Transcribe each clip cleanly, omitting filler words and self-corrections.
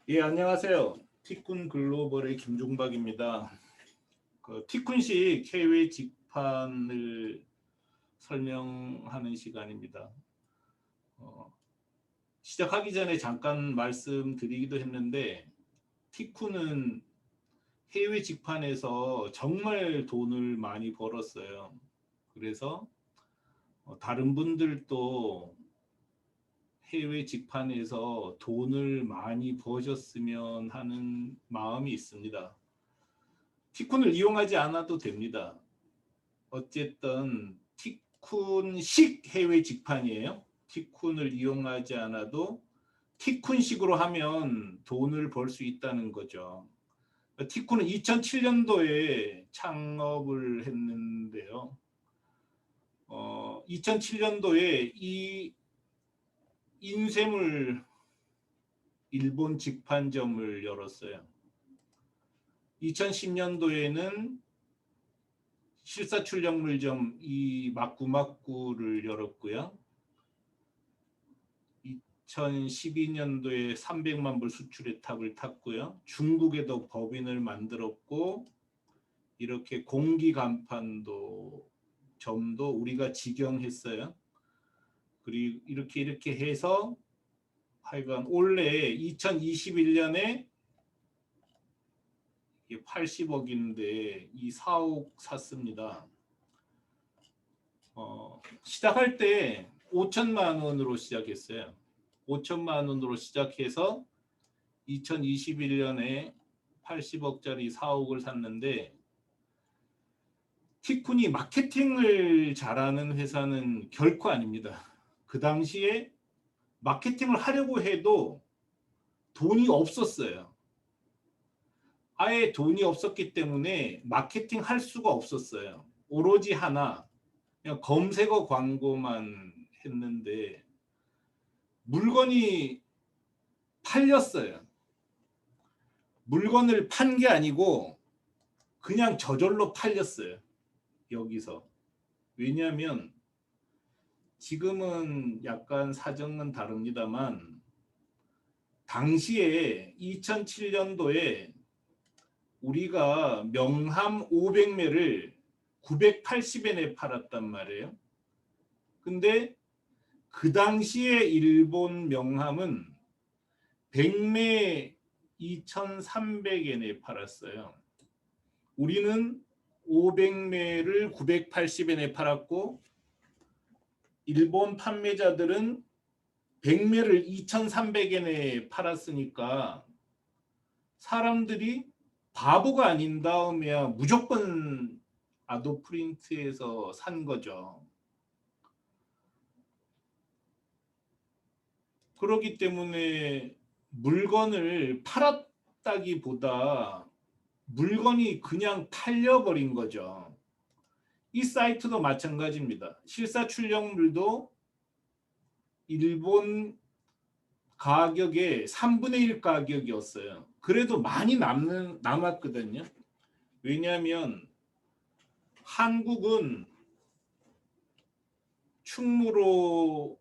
예, 안녕하세요. 티쿤 글로벌의 김종박입니다. 티쿤식 해외 직판을 설명하는 시간입니다. 어, 시작하기 전에 잠깐 말씀드리기도 했는데, 티쿤은 해외 직판에서 정말 돈을 많이 벌었어요. 그래서 다른 분들도 해외 직판에서 돈을 많이 버셨으면 하는 마음이 있습니다. 티쿤을 이용하지 않아도 됩니다. 어쨌든 티쿤식 해외 직판이에요. 티쿤을 이용하지 않아도 티쿤식으로 하면 돈을 벌 수 있다는 거죠. 티쿤은 2007년도에 창업을 했는데요. 2007년도에 이 인쇄물 일본 직판점을 열었어요. 2010년도에는 실사출력물점 이 마꾸마꾸를 열었고요. 2012년도에 300만 불 수출의 탑을 탔고요. 중국에도 법인을 만들었고 이렇게 공기 간판도 점도 우리가 직영했어요. 그리고 이렇게 해서 하여간 올해 2021년에 80억인데 이 사옥 샀습니다. 시작할 때 5천만 원으로 시작했어요. 5천만 원으로 시작해서 2021년에 80억짜리 사옥을 샀는데 티쿤이 마케팅을 잘하는 회사는 결코 아닙니다. 그 당시에 마케팅을 하려고 해도 돈이 없었어요. 아예 돈이 없었기 때문에 마케팅 할 수가 없었어요. 오로지 하나 그냥 검색어 광고만 했는데 물건이 팔렸어요. 물건을 판 게 아니고 그냥 저절로 팔렸어요. 여기서. 왜냐하면 지금은 약간 사정은 다릅니다만 당시에 2007년도에 우리가 명함 500매를 980엔에 팔았단 말이에요. 근데 그 당시에 일본 명함은 100매 2,300엔에 팔았어요. 우리는 500매를 980엔에 팔았고 일본 판매자들은 100매를 2,300엔에 팔았으니까 사람들이 바보가 아닌 다음에야 무조건 아도프린트에서 산 거죠. 그렇기 때문에 물건을 팔았다기보다 물건이 그냥 팔려버린 거죠. 이 사이트도 마찬가지입니다. 실사출력물도 일본 가격의 3분의 1 가격이었어요. 그래도 많이 남았거든요. 왜냐하면 한국은 충무로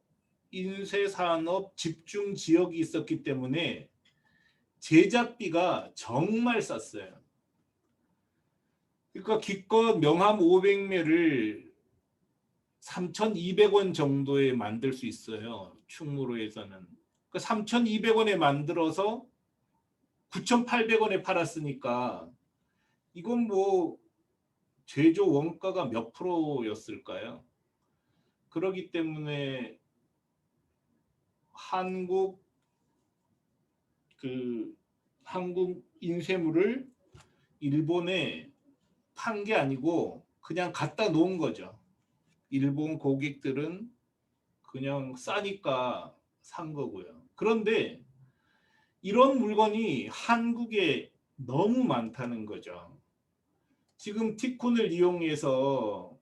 인쇄산업 집중 지역이 있었기 때문에 제작비가 정말 쌌어요. 그러니까 기껏 명함 500매를 3,200원 정도에 만들 수 있어요. 충무로에서는. 그러니까 3,200원에 만들어서 9,800원에 팔았으니까 이건 뭐 제조 원가가 몇 프로였을까요? 그렇기 때문에 한국 한국 인쇄물을 일본에 판 게 아니고 그냥 갖다 놓은 거죠. 일본 고객들은 그냥 싸니까 산 거고요. 그런데 이런 물건이 한국에 너무 많다는 거죠. 지금 티콘을 이용해서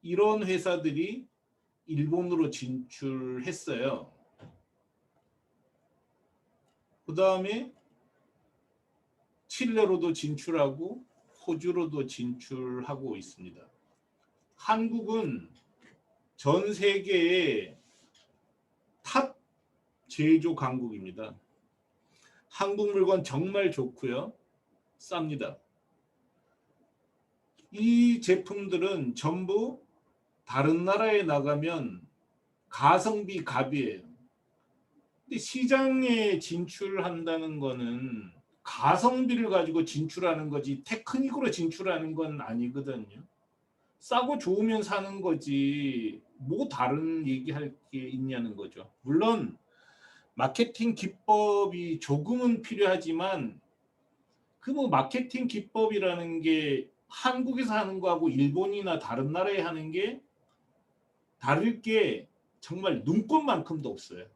이런 회사들이 일본으로 진출했어요. 그 다음에 칠레로도 진출하고 호주로도 진출하고 있습니다. 한국은 전 세계의 탑 제조 강국입니다. 한국 물건 정말 좋고요. 쌉니다. 이 제품들은 전부 다른 나라에 나가면 가성비 갑이에요. 근데 시장에 진출한다는 거는 가성비를 가지고 진출하는 거지 테크닉으로 진출하는 건 아니거든요. 싸고 좋으면 사는 거지 뭐 다른 얘기할 게 있냐는 거죠. 물론 마케팅 기법이 조금은 필요하지만 그 뭐 마케팅 기법이라는 게 한국에서 하는 거하고 일본이나 다른 나라에 하는 게 다를 게 정말 눈꽃만큼도 없어요.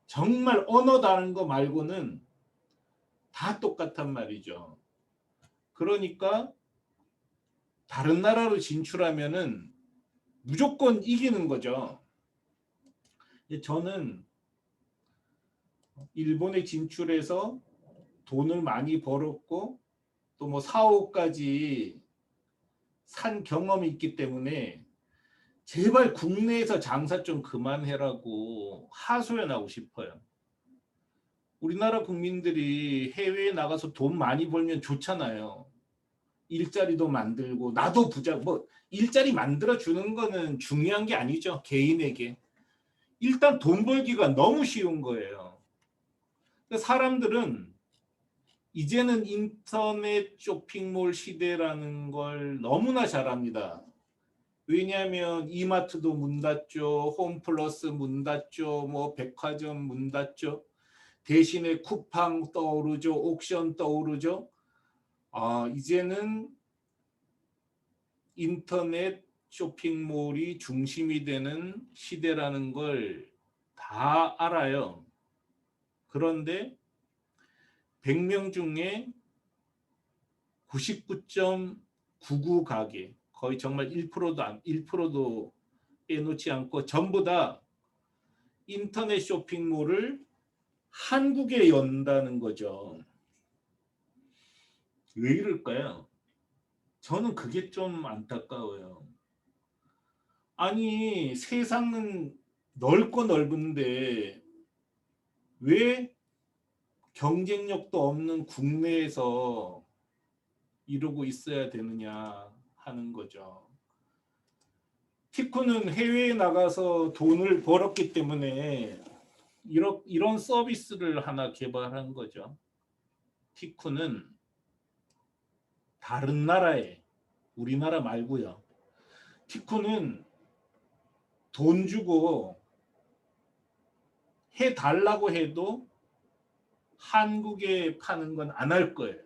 정말 언어 다른 거 말고는 다 똑같단 말이죠. 그러니까 다른 나라로 진출하면은 무조건 이기는 거죠. 저는 일본에 진출해서 돈을 많이 벌었고 또 뭐 4억까지 산 경험이 있기 때문에 제발 국내에서 장사 좀 그만해라고 하소연하고 싶어요. 우리나라 국민들이 해외에 나가서 돈 많이 벌면 좋잖아요. 일자리도 만들고 나도 부자 뭐 일자리 만들어 주는 거는 중요한 게 아니죠. 개인에게. 일단 돈 벌기가 너무 쉬운 거예요. 사람들은 이제는 인터넷 쇼핑몰 시대라는 걸 너무나 잘 압니다. 왜냐하면 이마트도 문 닫죠. 홈플러스 문 닫죠. 뭐 백화점 문 닫죠. 대신에 쿠팡 떠오르죠. 옥션 떠오르죠. 이제는 인터넷 쇼핑몰이 중심이 되는 시대라는 걸 다 알아요. 그런데 100명 중에 99.99 가게, 거의 정말 1%도 빼놓지 않고 전부 다 인터넷 쇼핑몰을 한국에 연다는 거죠. 왜 이럴까요? 저는 그게 좀 안타까워요. 아니, 세상은 넓고 넓은데 왜 경쟁력도 없는 국내에서 이러고 있어야 되느냐 하는 거죠. 티쿠는 해외에 나가서 돈을 벌었기 때문에 이런 서비스를 하나 개발한 거죠. 티쿠는 다른 나라에, 우리나라 말고요. 티쿠는 돈 주고 해달라고 해도 한국에 파는 건 안 할 거예요.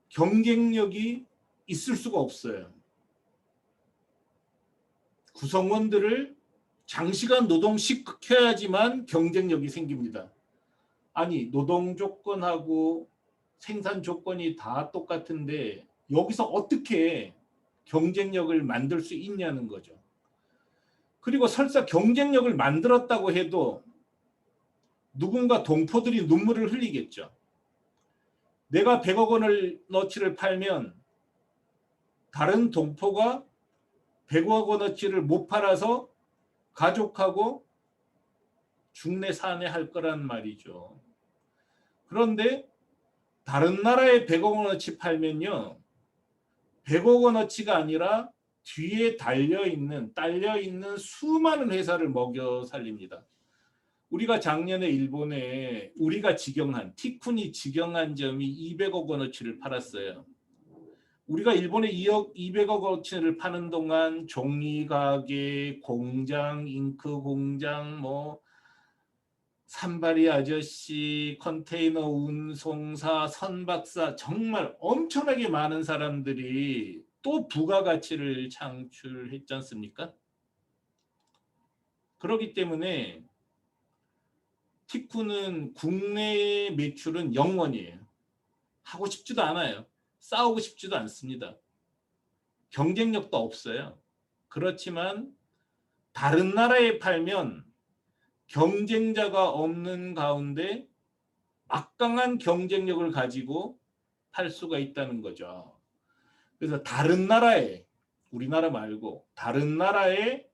경쟁력이 있을 수가 없어요. 구성원들을 장시간 노동시켜야지만 경쟁력이 생깁니다. 아니, 노동 조건하고 생산 조건이 다 똑같은데 여기서 어떻게 경쟁력을 만들 수 있냐는 거죠. 그리고 설사 경쟁력을 만들었다고 해도 누군가 동포들이 눈물을 흘리겠죠. 내가 100억 원을 너치를 팔면 다른 동포가 100억 원어치를 못 팔아서 가족하고 중내 산해할 거란 말이죠. 그런데 다른 나라에 100억 원어치 팔면요. 100억 원어치가 아니라 뒤에 딸려있는 수많은 회사를 먹여 살립니다. 우리가 작년에 일본에 티쿤이 직영한 점이 200억 원어치를 팔았어요. 우리가 일본에 200억 원어치를 파는 동안 종이가게, 공장, 잉크 공장, 뭐 산발이 아저씨, 컨테이너 운송사, 선박사 정말 엄청나게 많은 사람들이 또 부가가치를 창출했지 않습니까? 그렇기 때문에 티쿠는 국내 매출은 0원이에요. 하고 싶지도 않아요. 싸우고 싶지도 않습니다. 경쟁력도 없어요. 그렇지만 다른 나라에 팔면 경쟁자가 없는 가운데 막강한 경쟁력을 가지고 팔 수가 있다는 거죠. 그래서 다른 나라에, 우리나라 말고 다른 나라에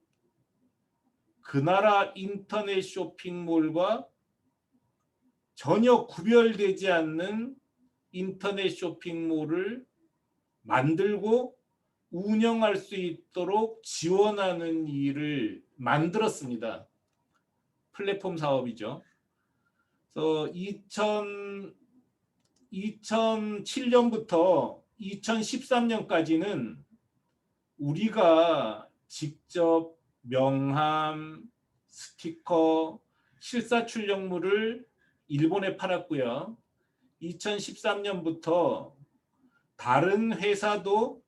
그 나라 인터넷 쇼핑몰과 전혀 구별되지 않는 인터넷 쇼핑몰을 만들고 운영할 수 있도록 지원하는 일을 만들었습니다. 플랫폼 사업이죠. 그래서 2007년부터 2013년까지는 우리가 직접 명함, 스티커, 실사출력물을 일본에 팔았고요. 2013년부터 다른 회사도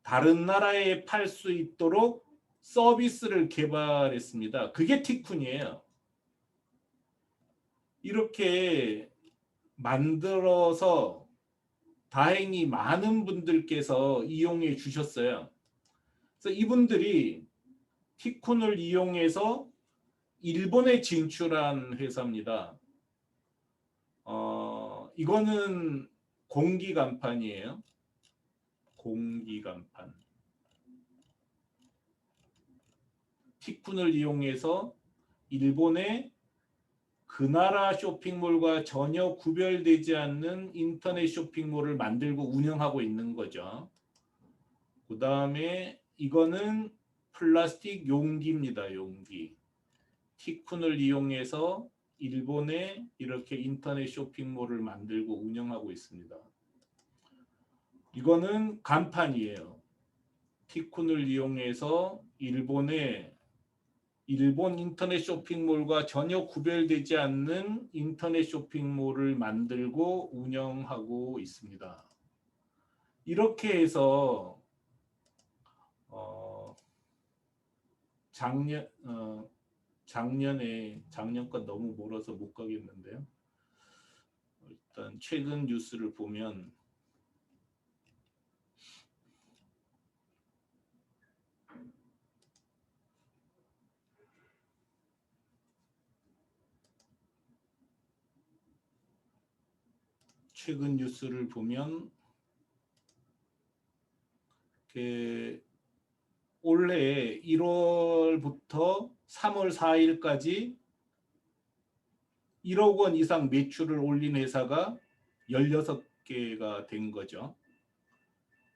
다른 나라에 팔 수 있도록 서비스를 개발했습니다. 그게 티쿤이에요. 이렇게 만들어서 다행히 많은 분들께서 이용해 주셨어요. 그래서 이분들이 티쿤을 이용해서 일본에 진출한 회사입니다. 이거는 공기간판이에요. 공기간판. 티쿤을 이용해서 일본의 그 나라 쇼핑몰과 전혀 구별되지 않는 인터넷 쇼핑몰을 만들고 운영하고 있는 거죠. 그 다음에 이거는 플라스틱 용기입니다. 용기. 티쿤을 이용해서 일본에 이렇게 인터넷 쇼핑몰을 만들고 운영하고 있습니다. 이거는 간판이에요. 티쿤을 이용해서 일본 인터넷 쇼핑몰과 전혀 구별되지 않는 인터넷 쇼핑몰을 만들고 운영하고 있습니다. 이렇게 해서 작년 건 너무 멀어서 못 가겠는데요. 일단 최근 뉴스를 보면 올해 1월부터 3월 4일까지 1억 원 이상 매출을 올린 회사가 16개가 된 거죠.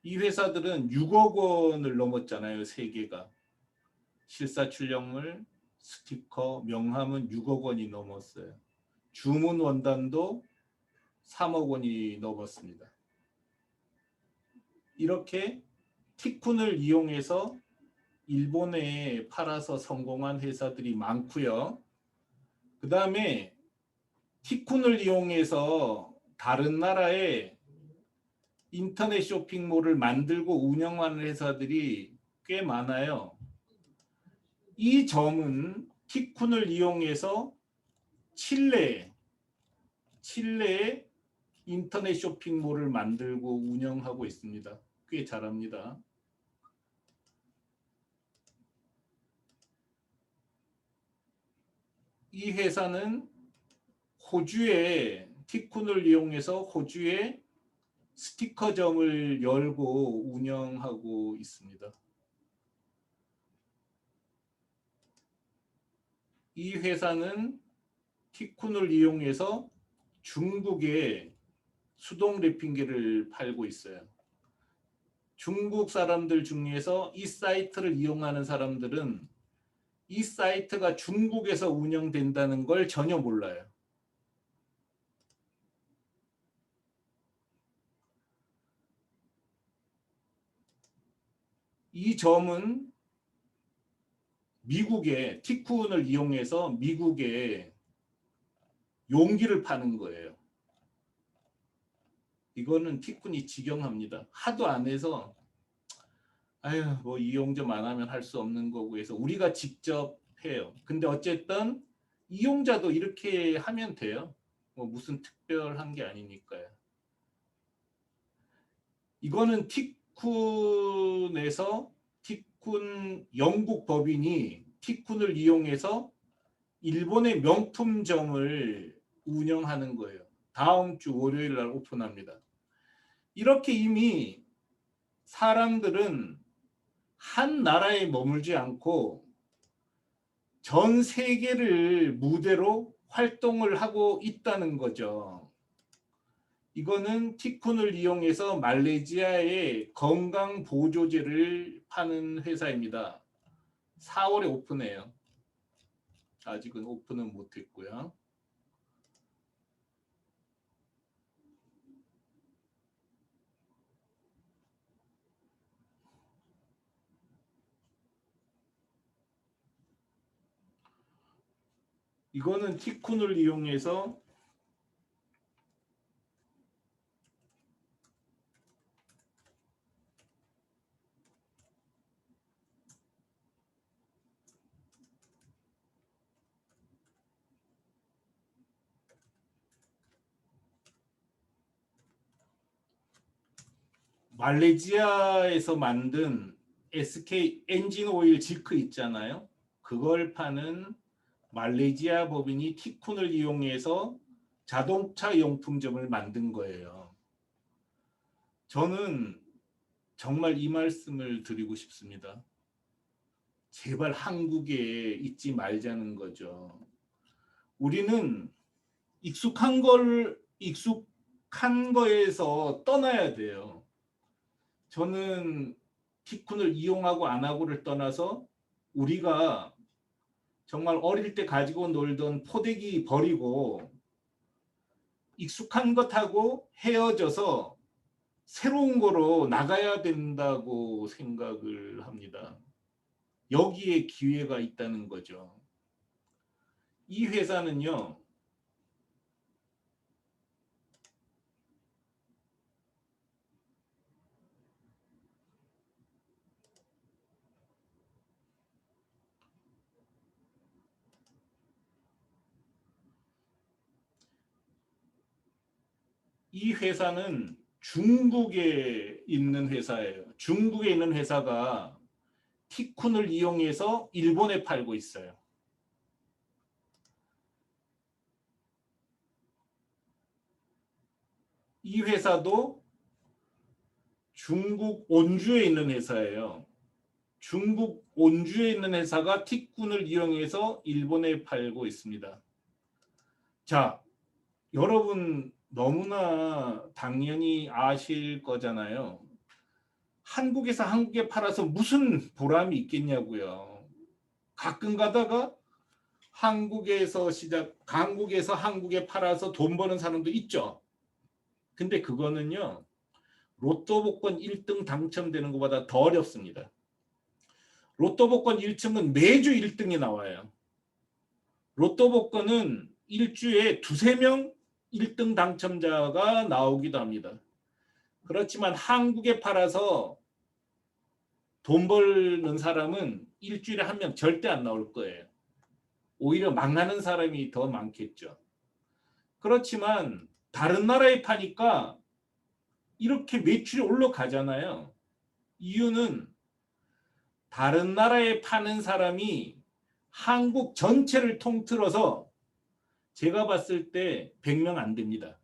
이 회사들은 6억 원을 넘었잖아요. 3개가. 실사출력물, 스티커, 명함은 6억 원이 넘었어요. 주문 원단도 3억 원이 넘었습니다. 이렇게 티쿤을 이용해서 일본에 팔아서 성공한 회사들이 많고요. 그 다음에 티쿤을 이용해서 다른 나라에 인터넷 쇼핑몰을 만들고 운영하는 회사들이 꽤 많아요. 이 점은 티쿤을 이용해서 칠레에 인터넷 쇼핑몰을 만들고 운영하고 있습니다. 꽤 잘합니다. 이 회사는 티쿤을 이용해서 호주에 스티커점을 열고 운영하고 있습니다. 이 회사는 티쿤을 이용해서 중국에 수동 랩핑계를 팔고 있어요. 중국 사람들 중에서 이 사이트를 이용하는 사람들은 이 사이트가 중국에서 운영된다는 걸 전혀 몰라요. 이 점은 미국에 티쿤을 이용해서 미국에 용기를 파는 거예요. 이거는 티쿤이 직영합니다. 하도 안 해서 뭐 이용점 안 하면 할 수 없는 거고 해서 우리가 직접 해요. 근데 어쨌든 이용자도 이렇게 하면 돼요. 뭐 무슨 특별한 게 아니니까요. 이거는 티쿤에서 영국 법인이 티쿤을 이용해서 일본의 명품점을 운영하는 거예요. 다음 주 월요일 날 오픈합니다. 이렇게 이미 사람들은 한 나라에 머물지 않고 전 세계를 무대로 활동을 하고 있다는 거죠. 이거는 티쿤을 이용해서 말레이시아에 건강 보조제를 파는 회사입니다. 4월에 오픈해요. 아직은 오픈은 못했고요. 이거는 티쿤을 이용해서 말레이시아에서 만든 SK 엔진 오일 지크 있잖아요. 그걸 파는 말레이시아 법인이 티쿤을 이용해서 자동차 용품점을 만든 거예요. 저는 정말 이 말씀을 드리고 싶습니다. 제발 한국에 있지 말자는 거죠. 우리는 익숙한 거에서 떠나야 돼요. 저는 티쿤을 이용하고 안 하고를 떠나서 우리가 정말 어릴 때 가지고 놀던 포대기 버리고 익숙한 것하고 헤어져서 새로운 거로 나가야 된다고 생각을 합니다. 여기에 기회가 있다는 거죠. 이 회사는요, 이 회사는 중국에 있는 회사예요. 중국에 있는 회사가 티쿤을 이용해서 일본에 팔고 있어요. 이 회사도 중국 온주에 있는 회사예요. 중국 온주에 있는 회사가 티쿤을 이용해서 일본에 팔고 있습니다. 자, 여러분 너무나 당연히 아실 거잖아요. 한국에서 한국에 팔아서 무슨 보람이 있겠냐고요. 가끔 가다가 한국에서 한국에 팔아서 돈 버는 사람도 있죠. 근데 그거는요, 로또 복권 1등 당첨되는 것보다 더 어렵습니다. 로또 복권 1층은 매주 1등이 나와요. 로또 복권은 일주에 두세 명 1등 당첨자가 나오기도 합니다. 그렇지만 한국에 팔아서 돈 벌는 사람은 일주일에 한 명 절대 안 나올 거예요. 오히려 망하는 사람이 더 많겠죠. 그렇지만 다른 나라에 파니까 이렇게 매출이 올라가잖아요. 이유는 다른 나라에 파는 사람이 한국 전체를 통틀어서 제가 봤을 때 100명 안 됩니다.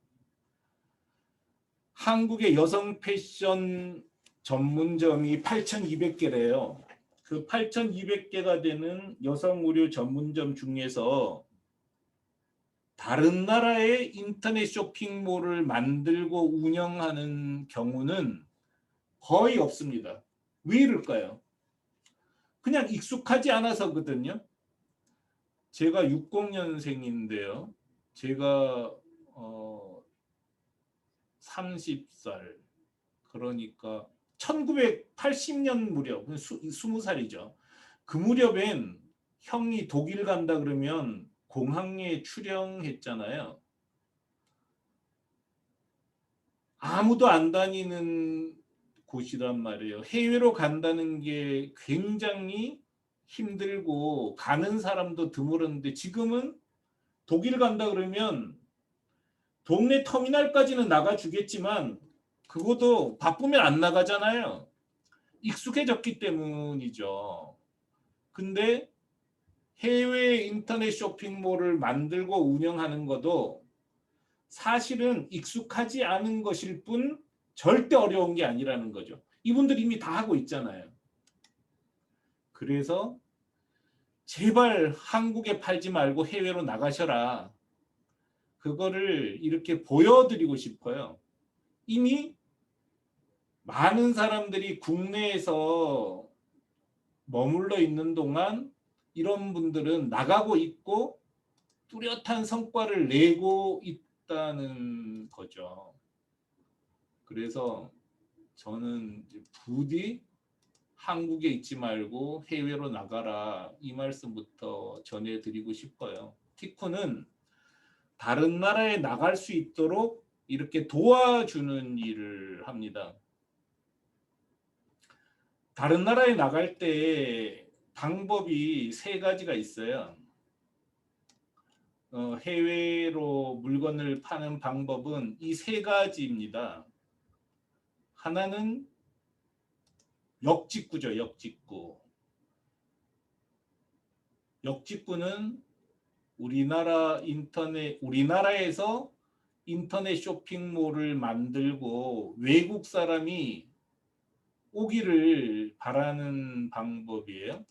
한국의 여성 패션 전문점이 8,200개래요. 그 8,200개가 되는 여성 의류 전문점 중에서 다른 나라의 인터넷 쇼핑몰을 만들고 운영하는 경우는 거의 없습니다. 왜 이럴까요? 그냥 익숙하지 않아서거든요. 제가 60년생인데요. 제가 30살, 그러니까 1980년 무렵, 20살이죠. 그 무렵엔 형이 독일 간다 그러면 공항에 출영했잖아요. 아무도 안 다니는 곳이란 말이에요. 해외로 간다는 게 굉장히 힘들고 가는 사람도 드물었는데 지금은 독일 간다 그러면 동네 터미널까지는 나가주겠지만 그것도 바쁘면 안 나가잖아요. 익숙해졌기 때문이죠. 근데 해외 인터넷 쇼핑몰을 만들고 운영하는 것도 사실은 익숙하지 않은 것일 뿐 절대 어려운 게 아니라는 거죠. 이분들 이미 다 하고 있잖아요. 그래서 제발 한국에 팔지 말고 해외로 나가셔라. 그거를 이렇게 보여드리고 싶어요. 이미 많은 사람들이 국내에서 머물러 있는 동안 이런 분들은 나가고 있고 뚜렷한 성과를 내고 있다는 거죠. 그래서 저는 부디 한국에 있지 말고 해외로 나가라, 이 말씀부터 전해드리고 싶어요. 티쿠는 다른 나라에 나갈 수 있도록 이렇게 도와주는 일을 합니다. 다른 나라에 나갈 때 방법이 세 가지가 있어요. 해외로 물건을 파는 방법은 이 세 가지입니다. 하나는 역직구죠, 역직구. 역직구는 우리나라에서 인터넷 쇼핑몰을 만들고 외국 사람이 오기를 바라는 방법이에요.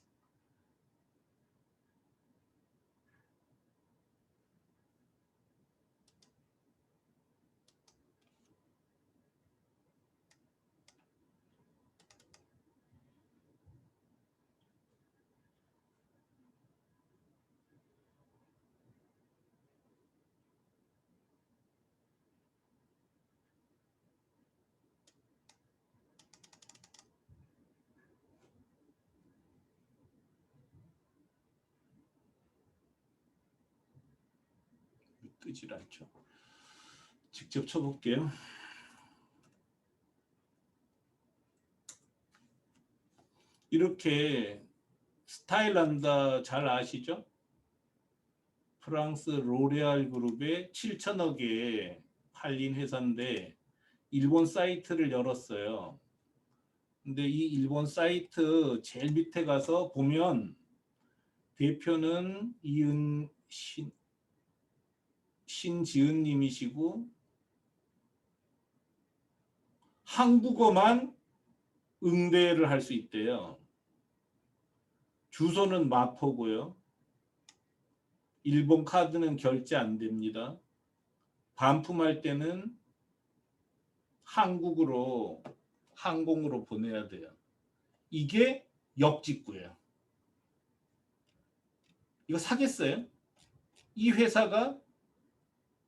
뜨질 않죠. 직접 쳐볼게요. 이렇게 스타일란다 잘 아시죠? 프랑스 로레알 그룹의 7천억에 팔린 회사인데 일본 사이트를 열었어요. 근데 이 일본 사이트 제일 밑에 가서 보면 대표는 신지은 님이시고 한국어만 응대를 할 수 있대요. 주소는 마포고요. 일본 카드는 결제 안 됩니다. 반품할 때는 한국으로 항공으로 보내야 돼요. 이게 역직구예요. 이거 사겠어요? 이 회사가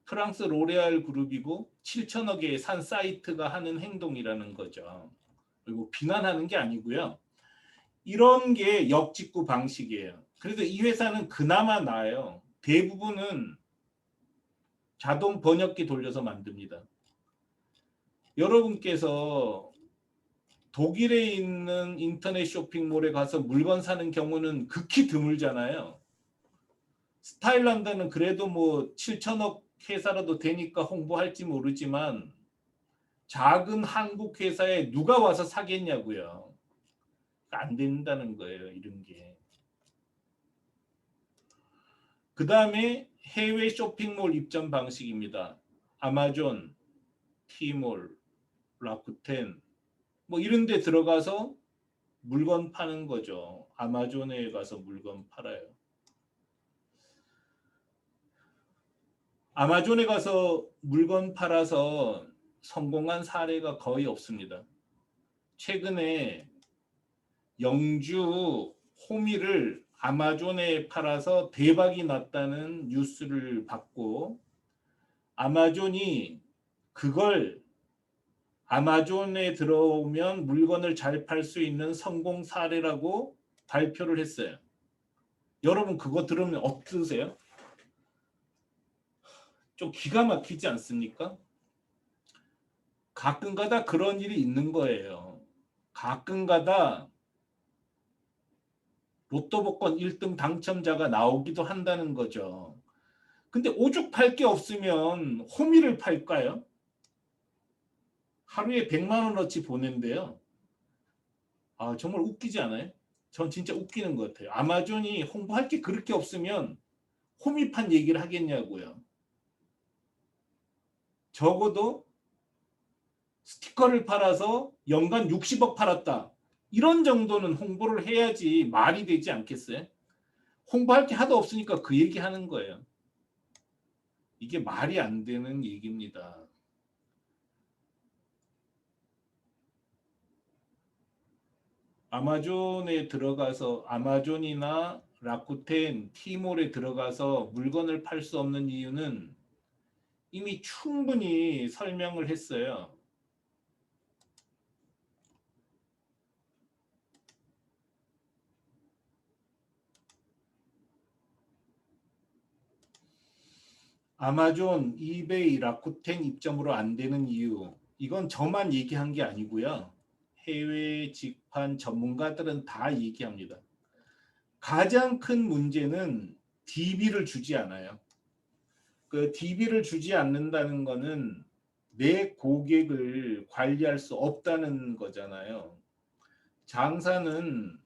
프랑스 로레알 그룹이고 7천억에 산 사이트가 하는 행동이라는 거죠. 그리고 비난하는 게 아니고요. 이런 게 역직구 방식이에요. 그래서 이 회사는 그나마 나아요. 대부분은 자동 번역기 돌려서 만듭니다. 여러분께서 독일에 있는 인터넷 쇼핑몰에 가서 물건 사는 경우는 극히 드물잖아요. 스타일란드는 그래도 뭐 7천억 회사라도 되니까 홍보할지 모르지만 작은 한국 회사에 누가 와서 사겠냐고요. 안 된다는 거예요, 이런 게. 그 다음에 해외 쇼핑몰 입점 방식입니다. 아마존, 티몰, 라쿠텐 뭐 이런 데 들어가서 물건 파는 거죠. 아마존에 가서 물건 팔아요. 아마존에 가서 물건 팔아서 성공한 사례가 거의 없습니다. 최근에 영주 호미를 아마존에 팔아서 대박이 났다는 뉴스를 받고 아마존이 그걸 아마존에 들어오면 물건을 잘 팔 수 있는 성공 사례라고 발표를 했어요. 여러분 그거 들으면 어떠세요? 좀 기가 막히지 않습니까? 가끔가다 그런 일이 있는 거예요. 가끔가다 로또 복권 1등 당첨자가 나오기도 한다는 거죠. 근데 오죽 팔 게 없으면 호미를 팔까요? 하루에 100만 원어치 보낸대요. 아, 정말 웃기지 않아요? 전 진짜 웃기는 것 같아요. 아마존이 홍보할 게 그렇게 없으면 호미판 얘기를 하겠냐고요. 적어도 스티커를 팔아서 연간 60억 팔았다. 이런 정도는 홍보를 해야지 말이 되지 않겠어요? 홍보할 게 하도 없으니까 그 얘기 하는 거예요. 이게 말이 안 되는 얘기입니다. 아마존에 들어가서 아마존이나 라쿠텐, 티몰에 들어가서 물건을 팔 수 없는 이유는 이미 충분히 설명을 했어요. 아마존, 이베이, 라쿠텐 입점으로 안 되는 이유. 이건 저만 얘기한 게 아니고요. 해외 직판 전문가들은 다 얘기합니다. 가장 큰 문제는 DB를 주지 않아요. 그 DB를 주지 않는다는 거는 내 고객을 관리할 수 없다는 거잖아요. 장사는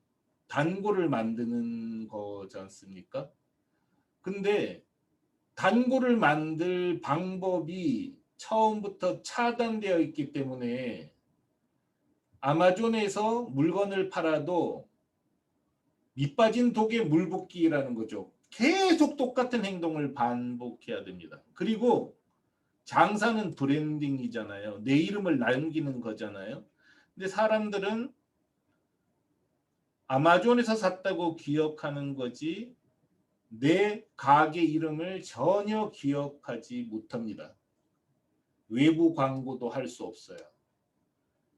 단골을 만드는 거지 않습니까? 근데 단골을 만들 방법이 처음부터 차단되어 있기 때문에 아마존에서 물건을 팔아도 밑빠진 독에 물 붓기라는 거죠. 계속 똑같은 행동을 반복해야 됩니다. 그리고 장사는 브랜딩이잖아요. 내 이름을 남기는 거잖아요. 근데 사람들은 아마존에서 샀다고 기억하는 거지 내 가게 이름을 전혀 기억하지 못합니다. 외부 광고도 할 수 없어요.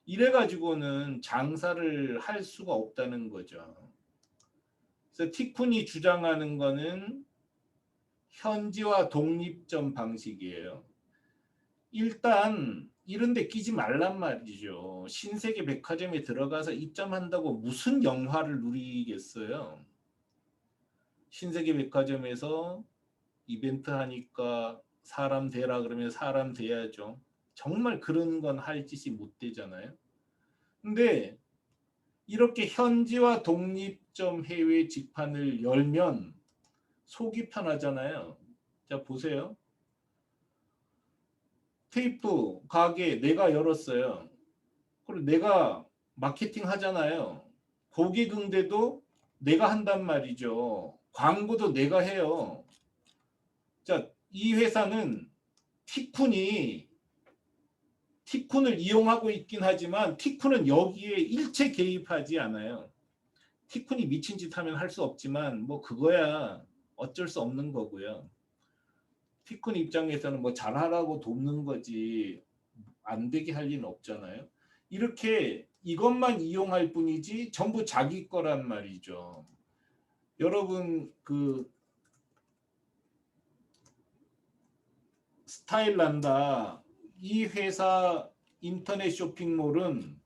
이래가지고는 장사를 할 수가 없다는 거죠. 그래서 티쿤이 주장하는 거는 현지화 독립점 방식이에요. 일단 이런 데 끼지 말란 말이죠. 신세계 백화점에 들어가서 입점한다고 무슨 영화를 누리겠어요. 신세계 백화점에서 이벤트 하니까 사람 대라 그러면 사람 대야죠. 정말 그런 건 할 짓이 못 되잖아요. 근데 이렇게 현지화 독립점 해외 직판을 열면 속이 편하잖아요. 자, 보세요. 테이프 가게 내가 열었어요. 그리고 내가 마케팅 하잖아요. 고객 응대도 내가 한단 말이죠. 광고도 내가 해요. 자, 이 회사는 티쿤이 티쿤을 이용하고 있긴 하지만 티쿤은 여기에 일체 개입하지 않아요. 티쿤이 미친 짓 하면 할 수 없지만 뭐 그거야 어쩔 수 없는 거고요. 티쿤 입장에서는 뭐 잘하라고 돕는 거지 안 되게 할 리는 없잖아요. 이렇게 이것만 이용할 뿐이지 전부 자기 거란 말이죠. 여러분 그 스타일란다 이 회사 인터넷 쇼핑몰은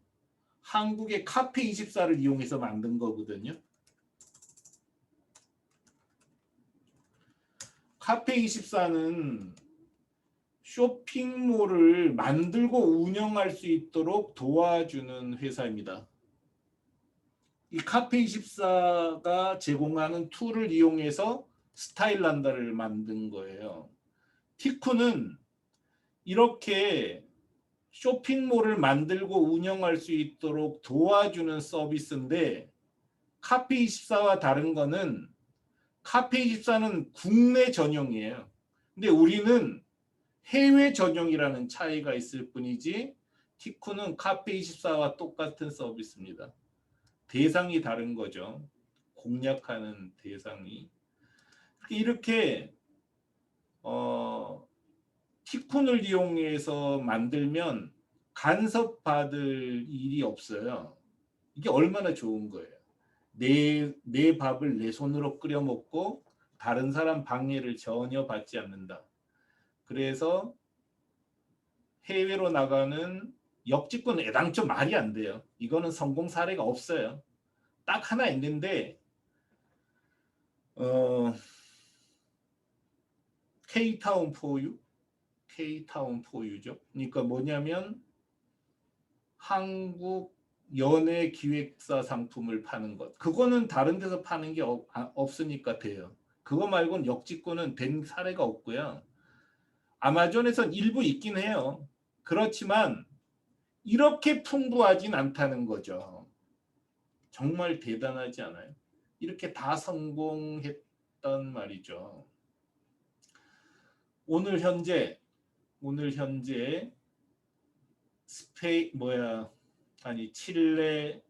한국의 카페24를 이용해서 만든 거거든요. 카페24는 쇼핑몰을 만들고 운영할 수 있도록 도와주는 회사입니다. 이 카페24가 제공하는 툴을 이용해서 스타일란다를 만든 거예요. 티쿠는 이렇게 쇼핑몰을 만들고 운영할 수 있도록 도와주는 서비스인데 카페24와 다른 거는 카페24는 국내 전용이에요. 근데 우리는 해외 전용이라는 차이가 있을 뿐이지 티쿠는 카페24와 똑같은 서비스입니다. 대상이 다른 거죠. 공략하는 대상이. 이렇게 티쿤을 이용해서 만들면 간섭받을 일이 없어요. 이게 얼마나 좋은 거예요. 내 밥을 내 손으로 끓여 먹고 다른 사람 방해를 전혀 받지 않는다. 그래서 해외로 나가는 역직권 애당초 말이 안 돼요. 이거는 성공 사례가 없어요. 딱 하나 있는데 K타운 포유? K타운 포유죠. 그러니까 뭐냐면 한국 연예 기획사 상품을 파는 것. 그거는 다른 데서 파는 게 없으니까 돼요. 그거 말고는 역직권은 된 사례가 없고요. 아마존에선 일부 있긴 해요. 그렇지만 이렇게 풍부하진 않다는 거죠. 정말 대단하지 않아요? 이렇게 다 성공했 팔았단 말이죠. 오늘 현재 칠레,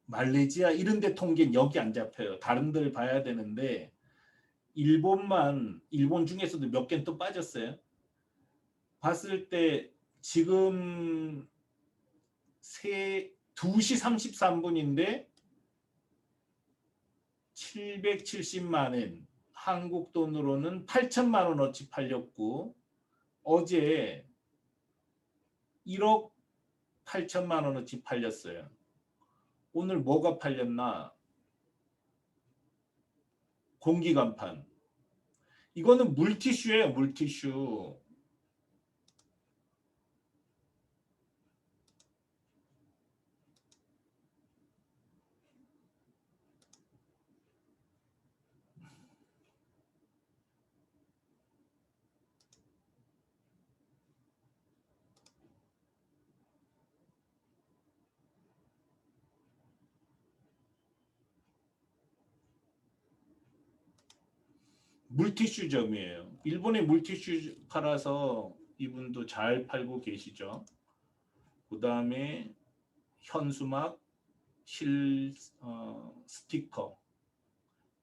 말레이시아 이런 데 통계는 여기 안 잡혀요. 다른 데를 봐야 되는데 일본 중에서도 몇 개는 또 빠졌어요. 봤을 때 지금 2시 33분인데 770만 엔, 한국 돈으로는 8천만 원어치 팔렸고 어제 1억 8천만 원어치 팔렸어요. 오늘 뭐가 팔렸나? 공기간판. 이거는 물티슈예요, 물티슈. 물티슈점이에요. 일본에 물티슈 팔아서 이분도 잘 팔고 계시죠. 그 다음에 현수막, 스티커.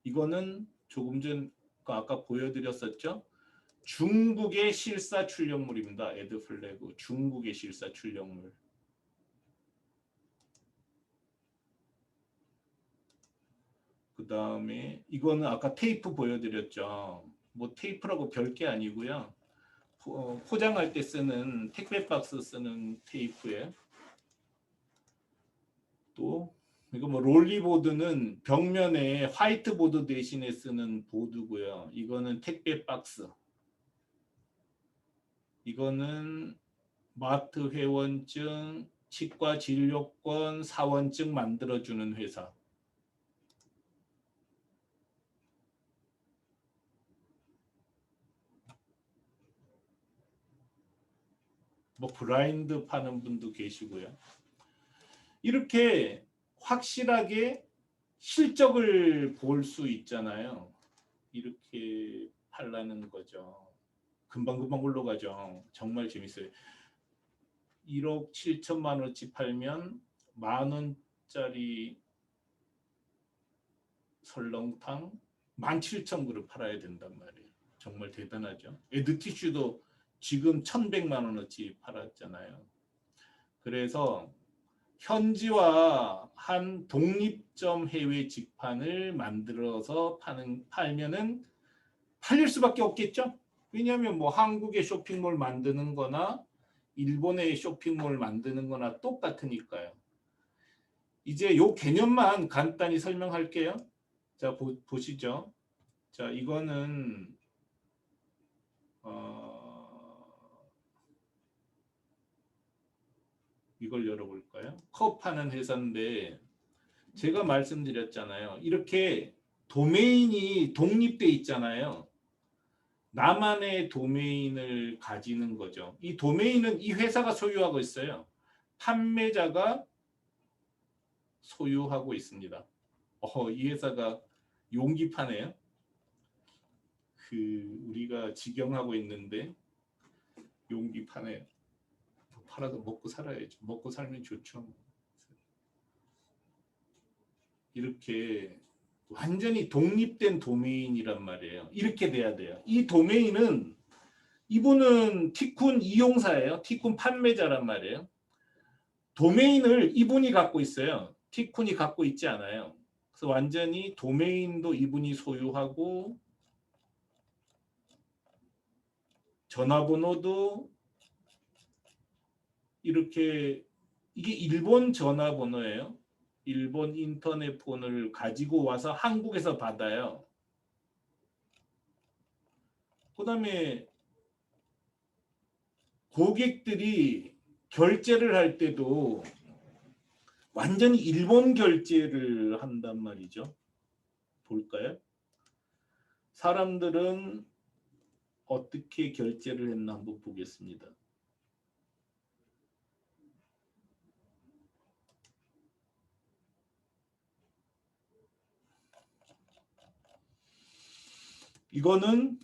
이거는 조금 전 아까 보여드렸었죠. 중국의 실사 출력물입니다. 에드플래그 중국의 실사 출력물. 그 다음에 이거는 아까 테이프 보여드렸죠. 뭐 테이프라고 별게 아니고요. 포장할 때 쓰는 택배 박스 쓰는 테이프에 또 이거 뭐 롤리보드는 벽면에 화이트보드 대신에 쓰는 보드고요. 이거는 택배 박스. 이거는 마트 회원증, 치과 진료권, 사원증 만들어주는 회사. 뭐 브라인드 파는 분도 계시고요. 이렇게 확실하게 실적을 볼 수 있잖아요. 이렇게 팔라는 거죠. 금방금방 올라가죠. 정말 재밌어요. 1억 7천만 원어치 팔면 만 원짜리 설렁탕 17,000그릇 팔아야 된단 말이에요. 정말 대단하죠. 에드티슈도 지금 1,100만 원어치 팔았잖아요. 그래서 현지화 한 독립점 해외 직판을 만들어서 팔면은 팔릴 수밖에 없겠죠. 왜냐하면 뭐 한국의 쇼핑몰 만드는 거나 일본의 쇼핑몰 만드는 거나 똑같으니까요. 이제 요 개념만 간단히 설명할게요. 자, 보시죠. 자, 이거는 이걸 열어볼까요? 컵하는 회사인데 제가 말씀드렸잖아요. 이렇게 도메인이 독립돼 있잖아요. 나만의 도메인을 가지는 거죠. 이 도메인은 이 회사가 소유하고 있어요. 판매자가 소유하고 있습니다. 이 회사가 용기 파네요. 우리가 직영하고 있는데 용기 파네요. 팔아도 먹고 살아야죠. 먹고 살면 좋죠. 이렇게 완전히 독립된 도메인이란 말이에요. 이렇게 돼야 돼요. 이 도메인은 이분은 티쿤 이용사예요. 티쿤 판매자란 말이에요. 도메인을 이분이 갖고 있어요. 티쿤이 갖고 있지 않아요. 그래서 완전히 도메인도 이분이 소유하고 전화번호도 이렇게 이게 일본 전화번호예요. 일본 인터넷 폰을 가지고 와서 한국에서 받아요. 그 다음에 고객들이 결제를 할 때도 완전히 일본 결제를 한단 말이죠. 볼까요? 사람들은 어떻게 결제를 했나 한번 보겠습니다. 이거는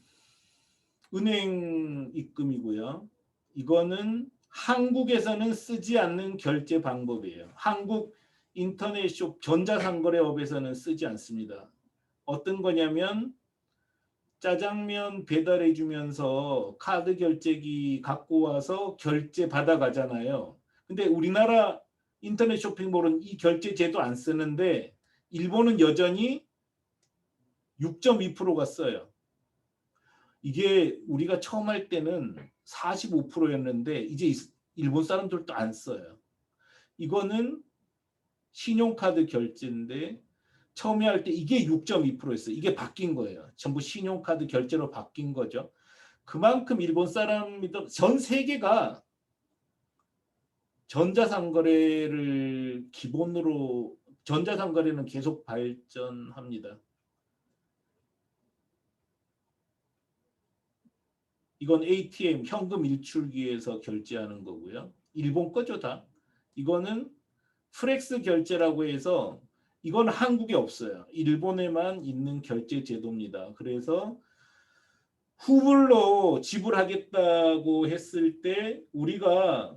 은행 입금이고요. 이거는 한국에서는 쓰지 않는 결제 방법이에요. 한국 인터넷숍 전자상거래업에서는 쓰지 않습니다. 어떤 거냐면 짜장면 배달해 주면서 카드 결제기 갖고 와서 결제 받아가잖아요. 근데 우리나라 인터넷 쇼핑몰은 이 결제 제도 안 쓰는데 일본은 여전히 6.2%가 써요. 이게 우리가 처음 할 때는 45%였는데 이제 일본 사람들도 안 써요. 이거는 신용카드 결제인데 처음에 할 때 이게 6.2%였어요. 이게 바뀐 거예요. 전부 신용카드 결제로 바뀐 거죠. 그만큼 일본 사람이든 전 세계가 전자상거래를 기본으로 전자상거래는 계속 발전합니다. 이건 ATM 현금 일출기에서 결제하는 거고요. 일본 거죠 다. 이거는 프렉스 결제라고 해서 이건 한국에 없어요. 일본에만 있는 결제 제도입니다. 그래서 후불로 지불하겠다고 했을 때 우리가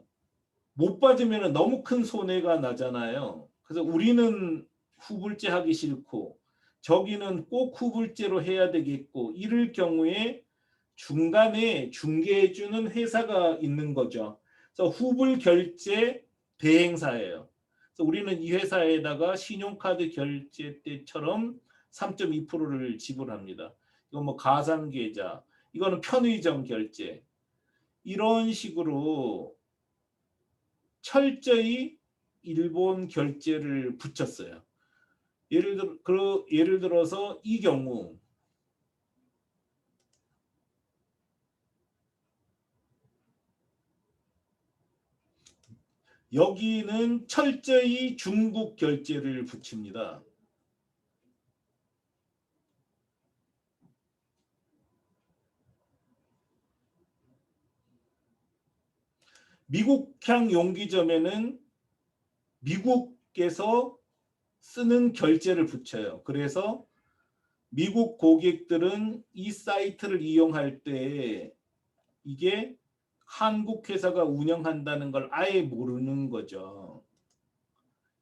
못 받으면 너무 큰 손해가 나잖아요. 그래서 우리는 후불제 하기 싫고 저기는 꼭 후불제로 해야 되겠고 이럴 경우에 중간에 중개해주는 회사가 있는 거죠. 그래서 후불 결제 대행사예요. 그래서 우리는 이 회사에다가 신용카드 결제 때처럼 3.2%를 지불합니다. 이건 뭐 가상계좌, 이거는 편의점 결제 이런 식으로 철저히 일본 결제를 붙였어요. 예를 들어서 이 경우 여기는 철저히 중국 결제를 붙입니다. 미국향 용기점에는 미국에서 쓰는 결제를 붙여요. 그래서 미국 고객들은 이 사이트를 이용할 때 이게 한국 회사가 운영한다는 걸 아예 모르는 거죠.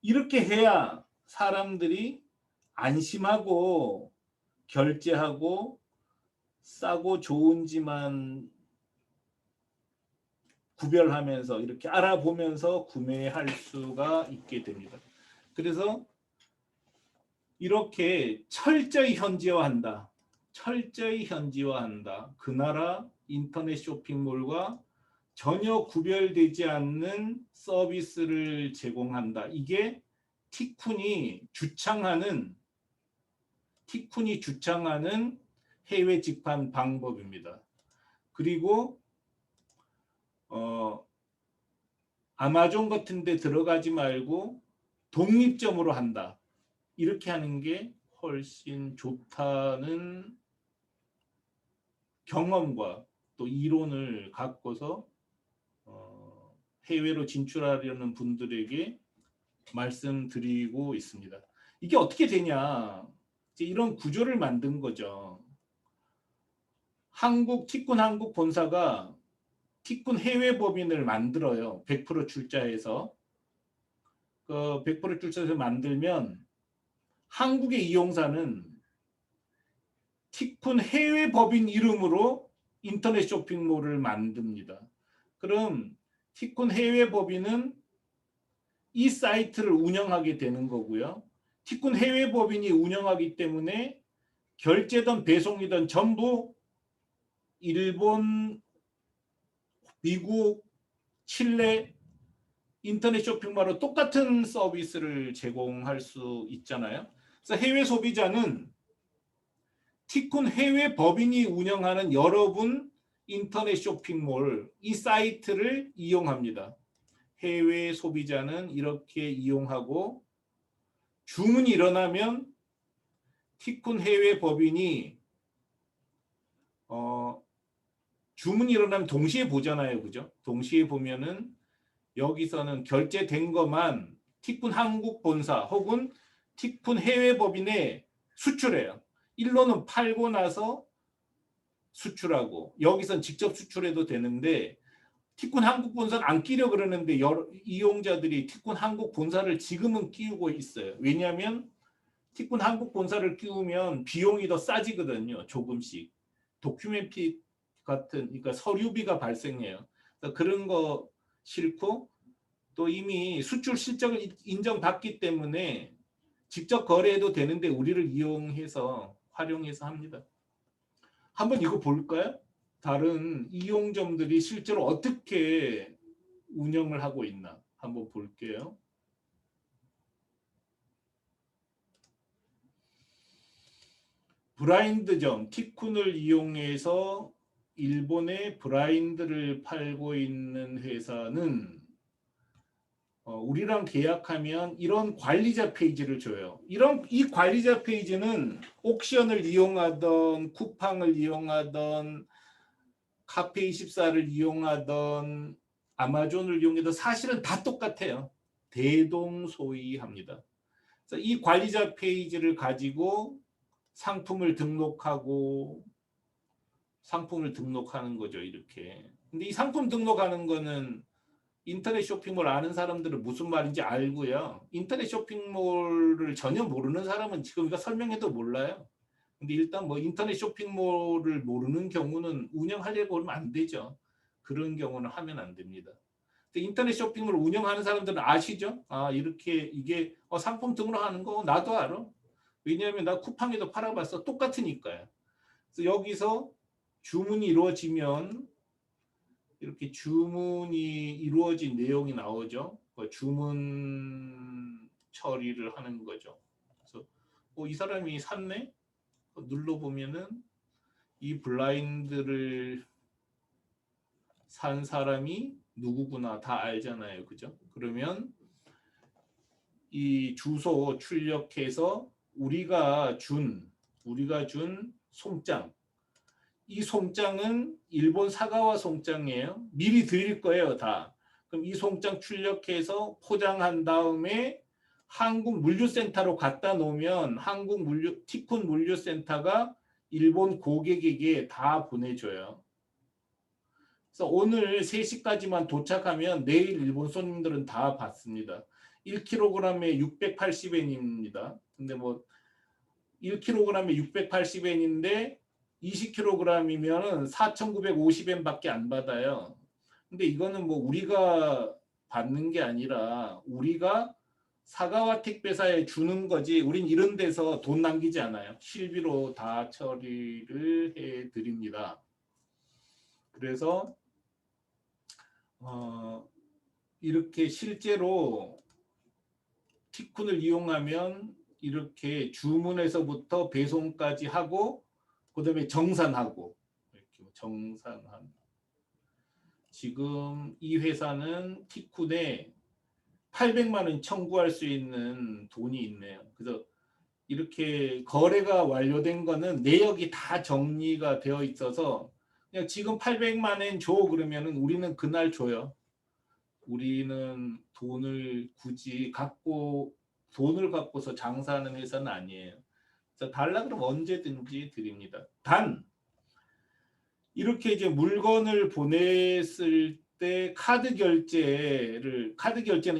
이렇게 해야 사람들이 안심하고 결제하고 싸고 좋은지만 구별하면서 이렇게 알아보면서 구매할 수가 있게 됩니다. 그래서 이렇게 철저히 현지화한다. 철저히 현지화한다. 그 나라 인터넷 쇼핑몰과 전혀 구별되지 않는 서비스를 제공한다. 이게 티쿤이 주창하는 해외 직판 방법입니다. 그리고 아마존 같은 데 들어가지 말고 독립점으로 한다. 이렇게 하는 게 훨씬 좋다는 경험과 또 이론을 갖고서 해외로 진출하려는 분들에게 말씀드리고 있습니다. 이게 어떻게 되냐? 이제 이런 구조를 만든 거죠. 티쿤 한국 본사가 티쿤 해외 법인을 만들어요. 100% 출자해서. 100% 출자해서 만들면 한국의 이용사는 티쿤 해외 법인 이름으로 인터넷 쇼핑몰을 만듭니다. 그럼 티쿤 해외 법인은 이 사이트를 운영하게 되는 거고요. 티쿤 해외 법인이 운영하기 때문에 결제든 배송이든 전부 일본, 미국, 칠레 인터넷 쇼핑몰로 똑같은 서비스를 제공할 수 있잖아요. 그래서 해외 소비자는 티쿤 해외 법인이 운영하는 여러분 인터넷 쇼핑몰 이 사이트를 이용합니다. 해외 소비자는 이렇게 이용하고 주문이 일어나면 티쿤 해외 법인이 주문이 일어나면 동시에 보잖아요. 그죠? 동시에 보면은 여기서는 결제된 것만 티쿤 한국 본사 혹은 티쿤 해외 법인에 수출해요. 일로는 팔고 나서 수출하고 여기선 직접 수출해도 되는데 티쿤 한국 본사는 안 끼려 그러는데 여러 이용자들이 티쿤 한국 본사를 지금은 끼우고 있어요. 왜냐하면 티쿤 한국 본사를 끼우면 비용이 더 싸지거든요. 조금씩. 도큐멘트 같은 그러니까 서류비가 발생해요. 그런 거 싫고 또 이미 수출 실적을 인정받기 때문에 직접 거래해도 되는데 우리를 이용해서 활용해서 합니다. 한번 이거 볼까요? 다른 이용점들이 실제로 어떻게 운영을 하고 있나 한번 볼게요. 브라인드점, 티쿤을 이용해서 일본의 브라인드를 팔고 있는 회사는 우리랑 계약하면 이런 관리자 페이지를 줘요. 이 관리자 페이지는 옥션을 이용하던 쿠팡을 이용하던 카페24를 이용하던 아마존을 이용해도 사실은 다 똑같아요. 대동소이합니다. 그래서 이 관리자 페이지를 가지고 상품을 등록하는 거죠. 이렇게. 근데 이 상품 등록하는 거는 인터넷 쇼핑몰 아는 사람들은 무슨 말인지 알고요. 인터넷 쇼핑몰을 전혀 모르는 사람은 지금 이거 설명해도 몰라요. 근데 일단 뭐 인터넷 쇼핑몰을 모르는 경우는 운영하려고 하면 안 되죠. 그런 경우는 하면 안 됩니다. 근데 인터넷 쇼핑몰 운영하는 사람들은 아시죠? 아, 이렇게 이게 상품 등록하는 거 나도 알아. 왜냐하면 나 쿠팡에도 팔아봤어. 똑같으니까요. 그래서 여기서 주문이 이루어지면 이렇게 주문이 이루어진 내용이 나오죠. 주문 처리를 하는 거죠. 그래서 이 사람이 샀네? 눌러보면은 이 블라인드를 산 사람이 누구구나 다 알잖아요. 그죠? 그러면 이 주소 출력해서 우리가 준 송장, 이 송장은 일본 사과와 송장이에요. 미리 드릴 거예요, 다. 그럼 이 송장 출력해서 포장한 다음에 한국 물류센터로 갖다 놓으면 티쿤 물류센터가 일본 고객에게 다 보내줘요. 그래서 오늘 3시까지만 도착하면 내일 일본 손님들은 다 받습니다. 1kg에 680엔입니다. 근데 뭐 1kg에 680엔인데 20kg이면 4,950엔밖에 안 받아요. 근데 이거는 뭐 우리가 받는 게 아니라 우리가 사과와 택배사에 주는 거지. 우린 이런 데서 돈 남기지 않아요. 실비로 다 처리를 해 드립니다. 그래서 이렇게 실제로 티쿤을 이용하면 이렇게 주문에서부터 배송까지 하고 그다음에 정산하고 이렇게 정산한. 지금 이 회사는 티쿤에 800만 원 청구할 수 있는 돈이 있네요. 그래서 이렇게 거래가 완료된 거는 내역이 다 정리가 되어 있어서 그냥 지금 800만 원 줘 그러면은 우리는 그날 줘요. 우리는 돈을 갖고서 장사하는 회사는 아니에요. 그래서 달라 그러면 언제든지 드립니다. 단 이렇게 이제 물건을 보냈을 때 카드 결제는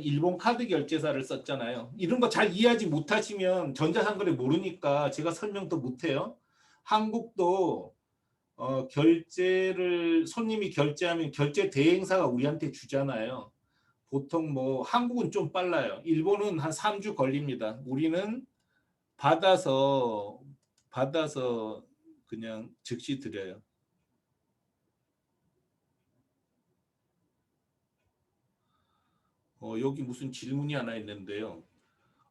일본 카드 결제사를 썼잖아요. 이런 거 잘 이해하지 못하시면 전자상거래 모르니까 제가 설명도 못해요. 한국도 손님이 결제하면 결제 대행사가 우리한테 주잖아요. 보통 뭐 한국은 좀 빨라요. 일본은 한 3주 걸립니다. 우리는 받아서 그냥 즉시 드려요. 여기 무슨 질문이 하나 있는데요.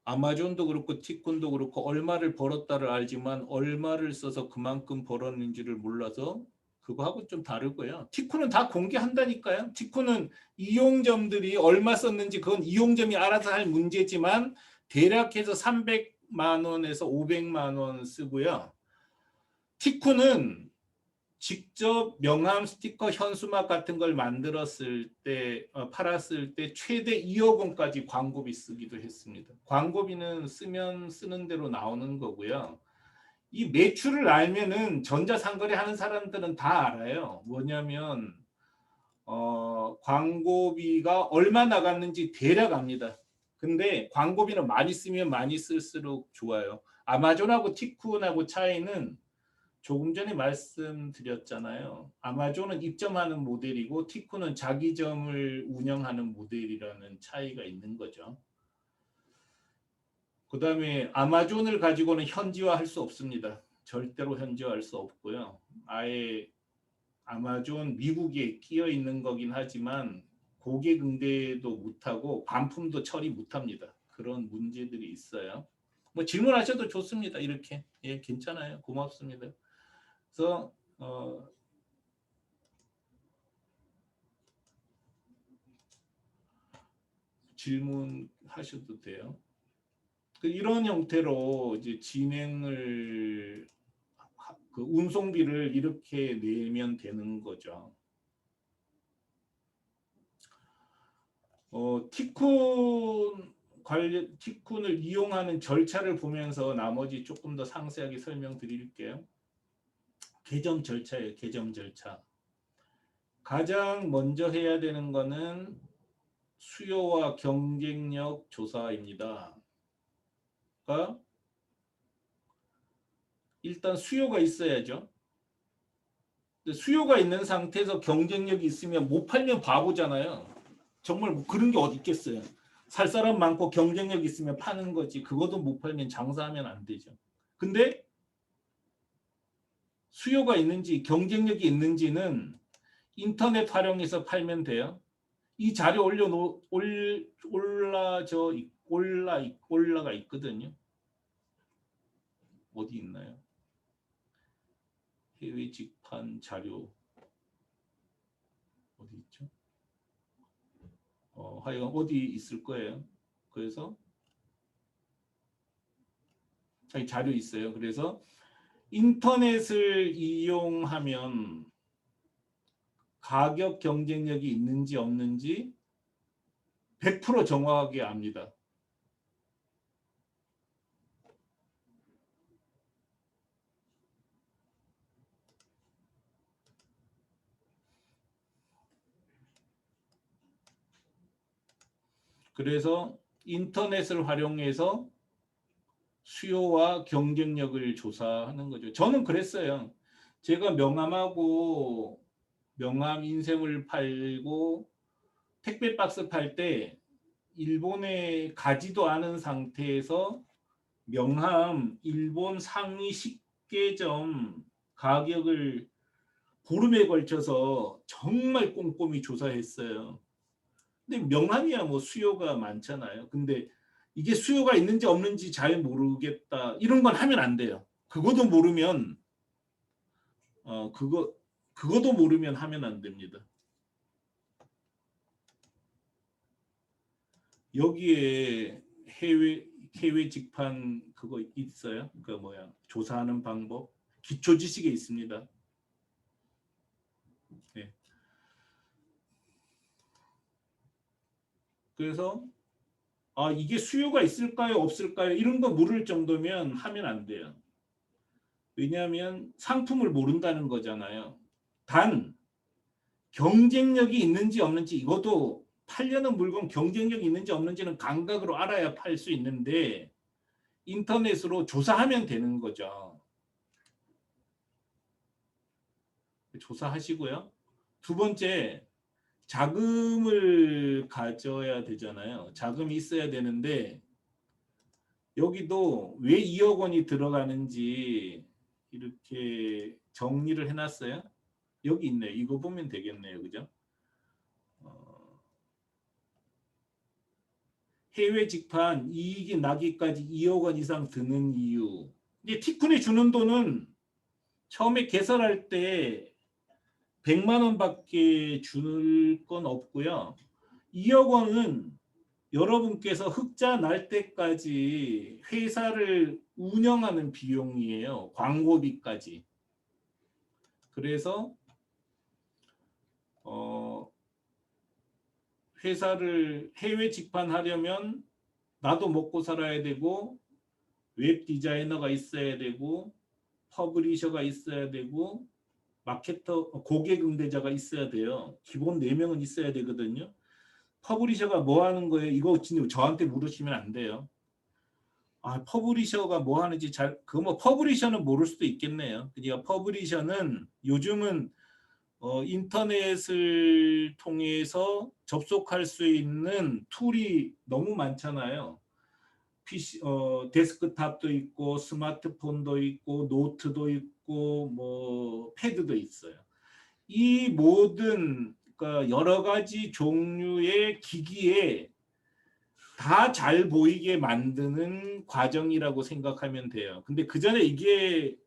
아마존도 그렇고 티콘도 그렇고 얼마를 벌었다를 알지만 얼마를 써서 그만큼 벌었는지를 몰라서 그거하고 좀 다르고요. 티콘은 다 공개한다니까요. 티콘은 이용점들이 얼마 썼는지 그건 이용점이 알아서 할 문제지만 대략 해서 300만 원에서 500만 원 쓰고요. 티콘은 직접 명함, 스티커, 현수막 같은 걸 만들었을 때 팔았을 때 최대 2억 원까지 광고비 쓰기도 했습니다. 광고비는 쓰면 쓰는 대로 나오는 거고요. 이 매출을 알면은 전자상거래 하는 사람들은 다 알아요. 뭐냐면 광고비가 얼마 나갔는지 대략 압니다. 근데 광고비는 많이 쓰면 많이 쓸수록 좋아요. 아마존하고 티쿤하고 차이는 조금 전에 말씀드렸잖아요. 아마존은 입점하는 모델이고 티쿤은 자기점을 운영하는 모델이라는 차이가 있는 거죠. 그 다음에 아마존을 가지고는 현지화할 수 없습니다. 절대로 현지화할 수 없고요. 아예 아마존 미국에 끼어 있는 거긴 하지만 고객 응대도 못하고 반품도 처리 못합니다. 그런 문제들이 있어요. 뭐 질문하셔도 좋습니다. 이렇게. 예, 괜찮아요. 고맙습니다. 그래서 질문하셔도 돼요. 이런 형태로 이제 진행을 그 운송비를 이렇게 내면 되는 거죠. 티쿤을 이용하는 절차를 보면서 나머지 조금 더 상세하게 설명드릴게요. 계정 절차예요. 계정 절차. 가장 먼저 해야 되는 거는 수요와 경쟁력 조사입니다. 그러니까 일단 수요가 있어야죠. 수요가 있는 상태에서 경쟁력이 있으면 못 팔면 바보잖아요. 정말 뭐 그런 게 어디 있겠어요. 살 사람 많고 경쟁력 있으면 파는 거지. 그것도 못 팔면 장사하면 안 되죠. 근데 수요가 있는지 경쟁력이 있는지는 인터넷 활용해서 팔면 돼요. 이 자료 올라가 있거든요. 어디 있나요? 해외 직판 자료 어디 있죠? 하여간 어디 있을 거예요. 그래서 자료 있어요. 그래서 인터넷을 이용하면 가격 경쟁력이 있는지 없는지 100% 정확하게 압니다. 그래서 인터넷을 활용해서 수요와 경쟁력을 조사하는 거죠. 저는 그랬어요. 제가 명함하고 명함 인쇄물 팔고 택배 박스 팔 때 일본에 가지도 않은 상태에서 명함 일본 상위 10개점 가격을 보름에 걸쳐서 정말 꼼꼼히 조사했어요. 근데 명함이야 뭐 수요가 많잖아요. 근데 이게 수요가 있는지 없는지 잘 모르겠다. 이런 건 하면 안 돼요. 그것도 모르면 그것도 모르면 하면 안 됩니다. 여기에 해외 직판 그거 있어요? 그 뭐야 조사하는 방법 기초 지식에 있습니다. 네. 그래서 이게 수요가 있을까요 없을까요 이런 거 물을 정도면 하면 안 돼요. 왜냐하면 상품을 모른다는 거잖아요. 단 경쟁력이 있는지 없는지 이것도 팔려는 물건 경쟁력이 있는지 없는지는 감각으로 알아야 팔 수 있는데 인터넷으로 조사하면 되는 거죠. 조사하시고요. 두 번째 자금을 가져야 되잖아요. 자금이 있어야 되는데 여기도 왜 2억 원이 들어가는지 이렇게 정리를 해놨어요. 여기 있네요. 이거 보면 되겠네요. 그죠? 해외 직판 이익이 나기까지 2억 원 이상 드는 이유. 근데 티쿤이 주는 돈은 처음에 개설할 때 100만 원밖에 줄 건 없고요. 2억 원은 여러분께서 흑자 날 때까지 회사를 운영하는 비용이에요. 광고비까지. 그래서 회사를 해외 직판하려면 나도 먹고 살아야 되고 웹 디자이너가 있어야 되고 퍼블리셔가 있어야 되고 마케터, 고객 응대자가 있어야 돼요. 기본 4명은 있어야 되거든요. 퍼블리셔가 뭐 하는 거예요? 이거 진짜 저한테 물으시면 안 돼요. 아, 퍼블리셔가 뭐 하는지 그 뭐 퍼블리셔는 모를 수도 있겠네요. 그러니까 퍼블리셔는 요즘은 인터넷을 통해서 접속할 수 있는 툴이 너무 많잖아요. PC, 데스크탑도 있고 스마트폰도 있고 노트도 있고 뭐 패드도 있어요. 이 모든 그러니까 여러 가지 종류의 기기에 다 잘 보이게 만드는 과정이라고 생각하면 돼요. 근데 그 전에 이게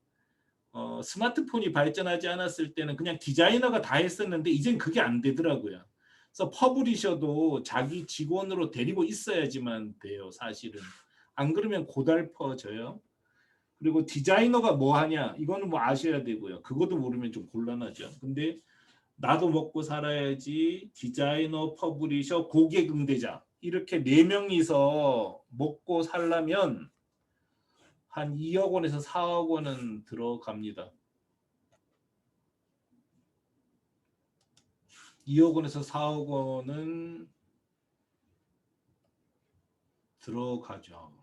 스마트폰이 발전하지 않았을 때는 그냥 디자이너가 다 했었는데 이젠 그게 안 되더라고요. 그래서 퍼블리셔도 자기 직원으로 데리고 있어야지만 돼요, 사실은. 안 그러면 고달퍼져요. 그리고 디자이너가 뭐 하냐? 이거는 뭐 아셔야 되고요. 그것도 모르면 좀 곤란하죠. 근데 나도 먹고 살아야지 디자이너, 퍼블리셔, 고객 응대자 이렇게 4명이서 먹고 살려면 한 2억 원에서 4억 원은 들어갑니다. 2억 원에서 4억 원은 들어가죠.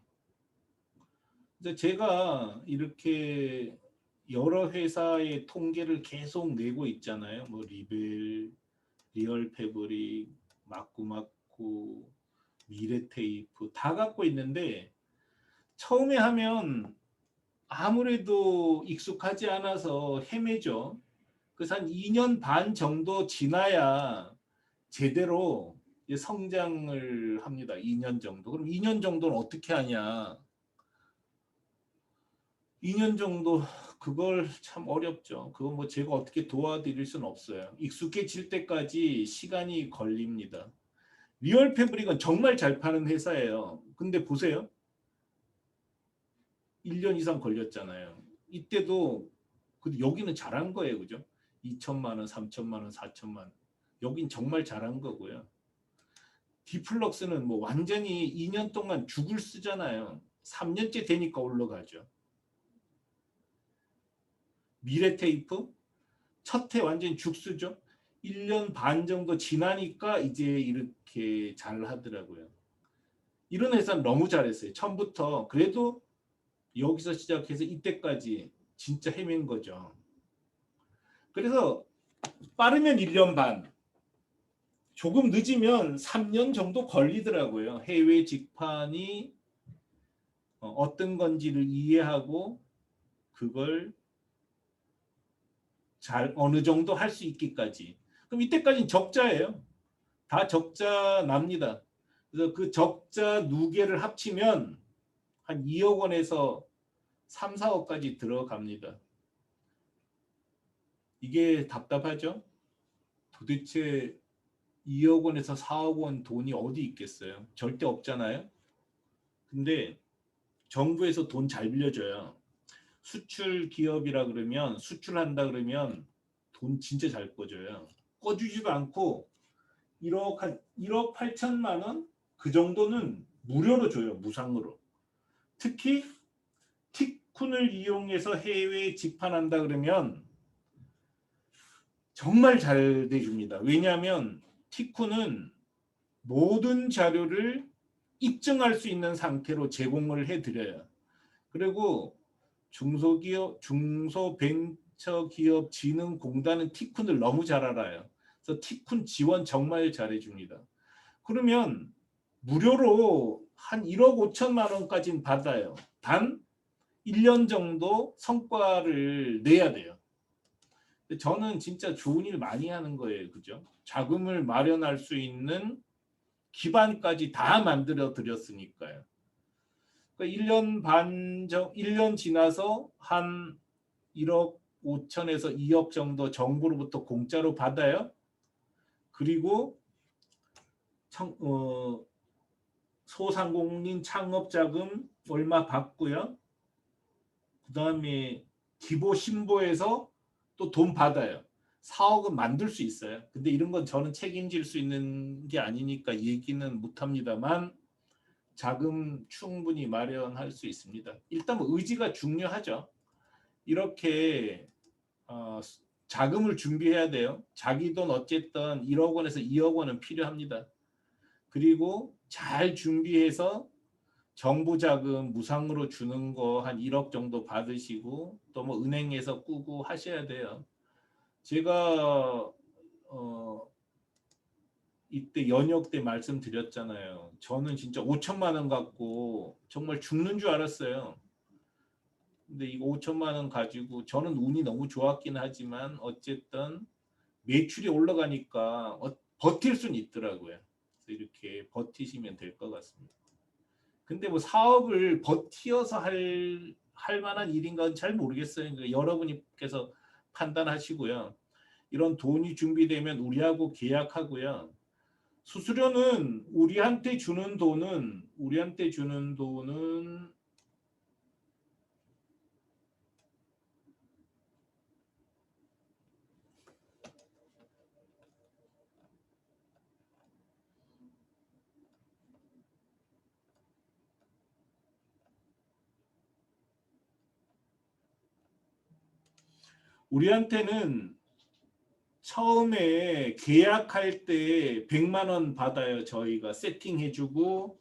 근데 제가 이렇게 여러 회사의 통계를 계속 내고 있잖아요. 뭐 리벨, 리얼 패브릭, 마쿠마쿠, 미래테이프 다 갖고 있는데 처음에 하면 아무래도 익숙하지 않아서 헤매죠. 그래서 한 2년 반 정도 지나야 제대로 성장을 합니다. 2년 정도. 그럼 2년 정도는 어떻게 하냐? 2년 정도 그걸 참 어렵죠. 그건 뭐 제가 어떻게 도와드릴 수는 없어요. 익숙해질 때까지 시간이 걸립니다. 리얼 패브릭은 정말 잘 파는 회사예요. 근데 보세요. 1년 이상 걸렸잖아요. 이때도 여기는 잘한 거예요. 그죠? 2천만 원, 3천만 원, 4천만 원. 여긴 정말 잘한 거고요. 디플럭스는 뭐 완전히 2년 동안 죽을 쓰잖아요. 3년째 되니까 올라가죠. 미래테이프 첫 해 완전 죽쓰죠. 1년 반 정도 지나니까 이제 이렇게 잘 하더라고요. 이런 회사는 너무 잘했어요. 처음부터 그래도 여기서 시작해서 이때까지 진짜 헤맨 거죠. 그래서 빠르면 1년 반, 조금 늦으면 3년 정도 걸리더라고요. 해외 직판이 어떤 건지를 이해하고 그걸 잘 어느 정도 할 수 있기까지. 그럼 이때까지는 적자예요. 다 적자 납니다. 그래서 그 적자 누계를 합치면 한 2억 원에서 3, 4억까지 들어갑니다. 이게 답답하죠? 도대체 2억 원에서 4억 원 돈이 어디 있겠어요? 절대 없잖아요. 근데 정부에서 돈 잘 빌려줘요. 수출 기업이라 그러면 수출한다 그러면 돈 진짜 잘 꿔줘요. 꿔주지도 않고 1억 8천만 원? 그 정도는 무료로 줘요. 무상으로. 특히 티쿤을 이용해서 해외에 직판한다 그러면 정말 잘 돼줍니다. 왜냐하면 티쿤은 모든 자료를 입증할 수 있는 상태로 제공을 해드려요. 그리고 중소기업, 중소벤처기업진흥공단은 티쿤을 너무 잘 알아요. 그래서 티쿤 지원 정말 잘해줍니다. 그러면 무료로 한 1억 5천만 원까지는 받아요. 단 1년 정도 성과를 내야 돼요. 저는 진짜 좋은 일 많이 하는 거예요. 그죠? 자금을 마련할 수 있는 기반까지 다 만들어 드렸으니까요. 그러니까 1년 반, 1년 지나서 한 1억 5천에서 2억 정도 정부로부터 공짜로 받아요. 그리고 소상공인 창업자금 얼마 받고요. 그 다음에 기보 신보에서 또 돈 받아요. 4억은 만들 수 있어요. 근데 이런 건 저는 책임질 수 있는 게 아니니까 얘기는 못합니다만 자금 충분히 마련할 수 있습니다. 일단 뭐 의지가 중요하죠. 이렇게 자금을 준비해야 돼요. 자기 돈 어쨌든 1억 원에서 2억 원은 필요합니다. 그리고 잘 준비해서 정부 자금 무상으로 주는 거 한 1억 정도 받으시고 또 뭐 은행에서 꾸고 하셔야 돼요. 제가 이때 연역 때 말씀드렸잖아요. 저는 진짜 5천만 원 갖고 정말 죽는 줄 알았어요. 근데 이거 5천만 원 가지고 저는 운이 너무 좋았긴 하지만 어쨌든 매출이 올라가니까 버틸 수는 있더라고요. 그래서 이렇게 버티시면 될 것 같습니다. 근데 뭐 사업을 버티어서 할 만한 일인가 잘 모르겠어요. 그러니까 여러분께서 판단하시고요. 이런 돈이 준비되면 우리하고 계약하고요. 수수료는 우리한테 주는 돈은 우리한테는 처음에 계약할 때 100만 원 받아요. 저희가 세팅해주고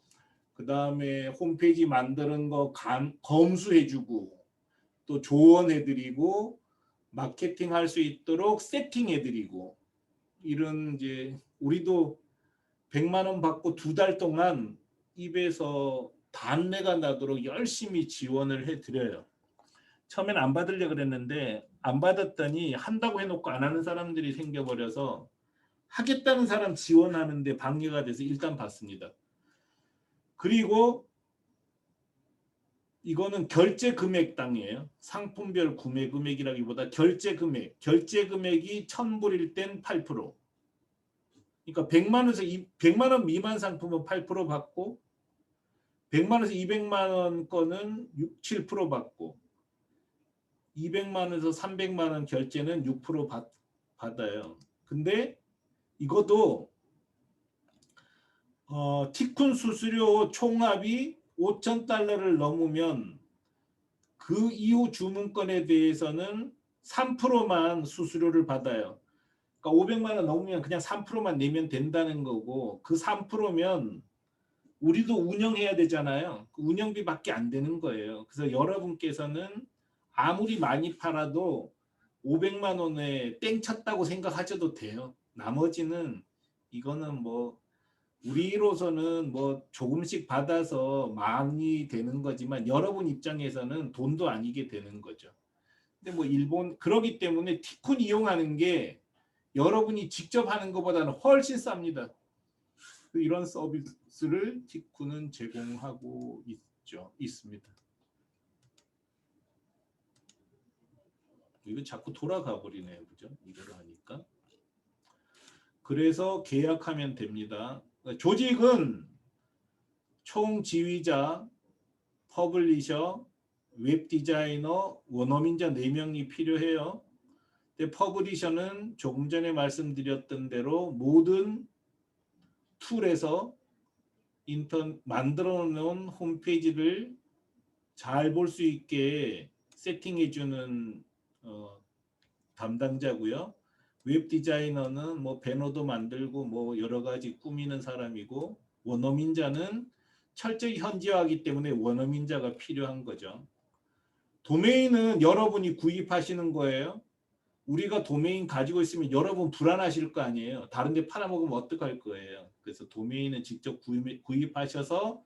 그 다음에 홈페이지 만드는 거 검수해주고 또 조언해드리고 마케팅 할 수 있도록 세팅해드리고 이런 이제 우리도 100만 원 받고 2달 동안 입에서 단내가 나도록 열심히 지원을 해드려요. 처음엔 안 받으려고 그랬는데 안 받았더니 한다고 해놓고 안 하는 사람들이 생겨버려서 하겠다는 사람 지원하는데 방해가 돼서 일단 받습니다. 그리고 이거는 결제 금액 땅이에요. 상품별 구매 금액이라기보다 결제 금액이 1,000불일 땐 8%. 그러니까 100만 원 미만 상품은 8% 받고 100만 원에서 200만 원 거는 7% 받고 200만 원에서 300만 원 결제는 6% 받아요. 근데 이것도 티쿤 수수료 총합이 5,000달러를 넘으면 그 이후 주문건에 대해서는 3%만 수수료를 받아요. 그러니까 500만 원 넘으면 그냥 3%만 내면 된다는 거고 그 3%면 우리도 운영해야 되잖아요. 그 운영비밖에 안 되는 거예요. 그래서 여러분께서는 아무리 많이 팔아도 500만 원에 땡 쳤다고 생각하셔도 돼요. 나머지는 이거는 뭐 우리로서는 뭐 조금씩 받아서 많이 되는 거지만 여러분 입장에서는 돈도 아니게 되는 거죠. 근데 뭐 일본 그러기 때문에 티쿤 이용하는 게 여러분이 직접 하는 것보다는 훨씬 쌉니다. 이런 서비스를 티쿤은 제공하고 있습니다. 이거 자꾸 돌아가 버리네요, 그죠? 이거를 하니까. 그래서 계약하면 됩니다. 조직은 총 지휘자, 퍼블리셔, 웹 디자이너, 원어민자 4명이 필요해요. 근데 퍼블리셔는 조금 전에 말씀드렸던 대로 모든 툴에서 만들어 놓은 홈페이지를 잘 볼 수 있게 세팅해 주는 담당자고요. 웹 디자이너는 뭐 배너도 만들고 뭐 여러 가지 꾸미는 사람이고 원어민자는 철저히 현지화하기 때문에 원어민자가 필요한 거죠. 도메인은 여러분이 구입하시는 거예요. 우리가 도메인 가지고 있으면 여러분 불안하실 거 아니에요. 다른 데 팔아먹으면 어떡할 거예요. 그래서 도메인은 직접 구입하셔서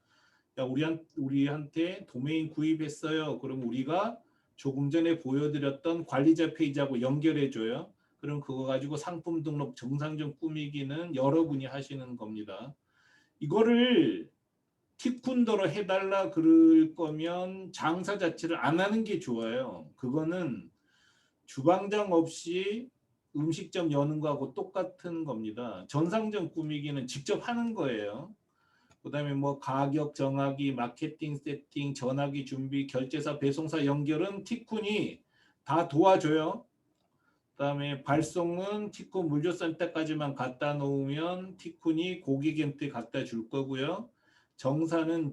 야, 우리한테 도메인 구입했어요. 그럼 우리가 조금 전에 보여드렸던 관리자 페이지하고 연결해줘요. 그럼 그거 가지고 상품 등록 정상적 꾸미기는 여러분이 하시는 겁니다. 이거를 티쿤더로 해달라 그럴 거면 장사 자체를 안 하는 게 좋아요. 그거는 주방장 없이 음식점 여는 거하고 똑같은 겁니다. 전상점 꾸미기는 직접 하는 거예요. 그 다음에 뭐 가격 정하기, 마케팅 세팅, 전화기 준비, 결제사, 배송사 연결은 티쿤이 다 도와줘요. 그 다음에 발송은 티쿤 물류센터까지만 갖다 놓으면 티쿤이 고객한테 갖다 줄 거고요. 정산은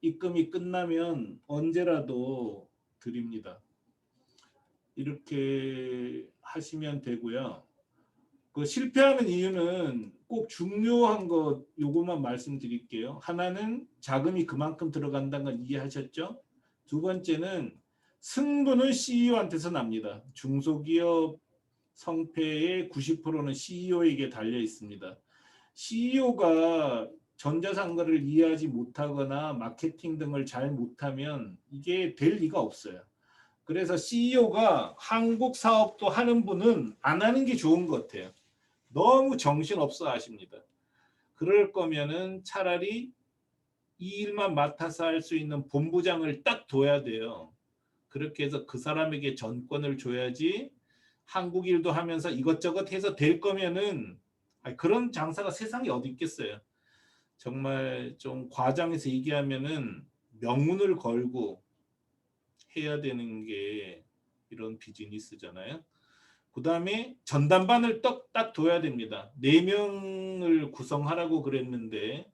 입금이 끝나면 언제라도 드립니다. 이렇게 하시면 되고요. 그 실패하는 이유는 꼭 중요한 거 요것만 말씀드릴게요. 하나는 자금이 그만큼 들어간다는 걸 이해하셨죠? 두 번째는 승부는 CEO한테서 납니다. 중소기업 성패의 90%는 CEO에게 달려 있습니다. CEO가 전자상거래를 이해하지 못하거나 마케팅 등을 잘 못하면 이게 될 리가 없어요. 그래서 CEO가 한국 사업도 하는 분은 안 하는 게 좋은 것 같아요. 너무 정신없어 하십니다. 그럴 거면은 차라리 이 일만 맡아서 할 수 있는 본부장을 딱 둬야 돼요. 그렇게 해서 그 사람에게 전권을 줘야지 한국 일도 하면서 이것저것 해서 될 거면은 그런 장사가 세상에 어디 있겠어요. 정말 좀 과장해서 얘기하면은 명운을 걸고 해야 되는 게 이런 비즈니스잖아요. 그 다음에 전담반을 딱 둬야 됩니다. 4명을 구성하라고 그랬는데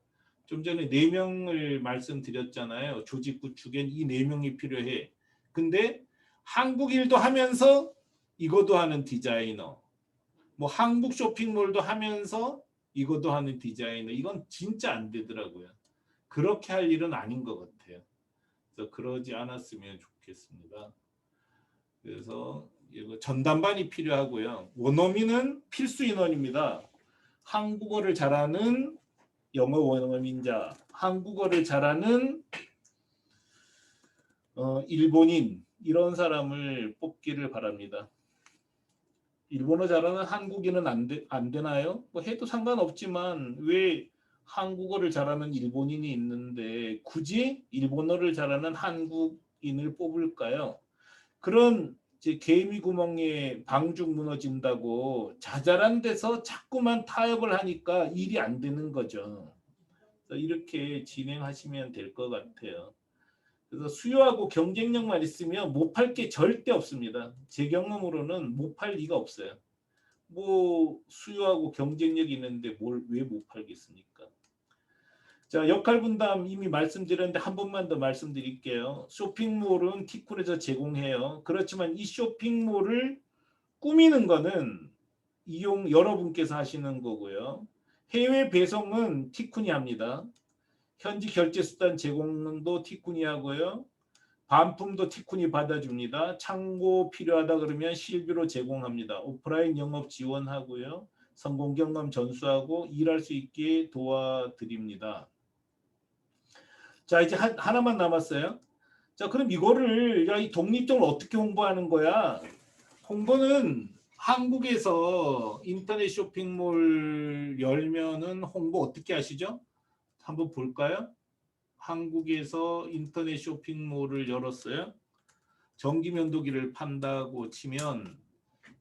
좀 전에 4명을 말씀드렸잖아요. 조직 구축엔 이 4명이 필요해. 근데 한국 일도 하면서 이것도 하는 디자이너, 뭐 한국 쇼핑몰도 하면서 이것도 하는 디자이너, 이건 진짜 안 되더라고요. 그렇게 할 일은 아닌 것 같아요. 그래서 그러지 않았으면 좋겠습니다. 그래서 이거 전담반이 필요하고요. 원어민은 필수 인원입니다. 한국어를 잘하는 영어 원어민자, 한국어를 잘하는 일본인, 이런 사람을 뽑기를 바랍니다. 일본어 잘하는 한국인은 안 되나요? 뭐 해도 상관없지만 왜 한국어를 잘하는 일본인이 있는데 굳이 일본어를 잘하는 한국인을 뽑을까요? 그런 이제 개미 구멍에 방죽 무너진다고 자잘한 데서 자꾸만 타협을 하니까 일이 안 되는 거죠. 이렇게 진행하시면 될 것 같아요. 그래서 수요하고 경쟁력만 있으면 못 팔 게 절대 없습니다. 제 경험으로는 못 팔 리가 없어요. 뭐 수요하고 경쟁력이 있는데 뭘 왜 못 팔겠습니까? 자, 역할 분담 이미 말씀드렸는데 한 번만 더 말씀드릴게요. 쇼핑몰은 티쿤에서 제공해요. 그렇지만 이 쇼핑몰을 꾸미는 거는 여러분께서 하시는 거고요. 해외 배송은 티쿤이 합니다. 현지 결제 수단 제공도 티쿤이 하고요. 반품도 티쿤이 받아줍니다. 창고 필요하다 그러면 실비로 제공합니다. 오프라인 영업 지원하고요. 성공 경험 전수하고 일할 수 있게 도와드립니다. 자, 이제 하나만 남았어요. 자, 그럼 이거를 이 독립적으로 어떻게 홍보하는 거야? 홍보는 한국에서 인터넷 쇼핑몰 열면은 홍보 어떻게 하시죠? 한번 볼까요? 한국에서 인터넷 쇼핑몰을 열었어요. 전기 면도기를 판다고 치면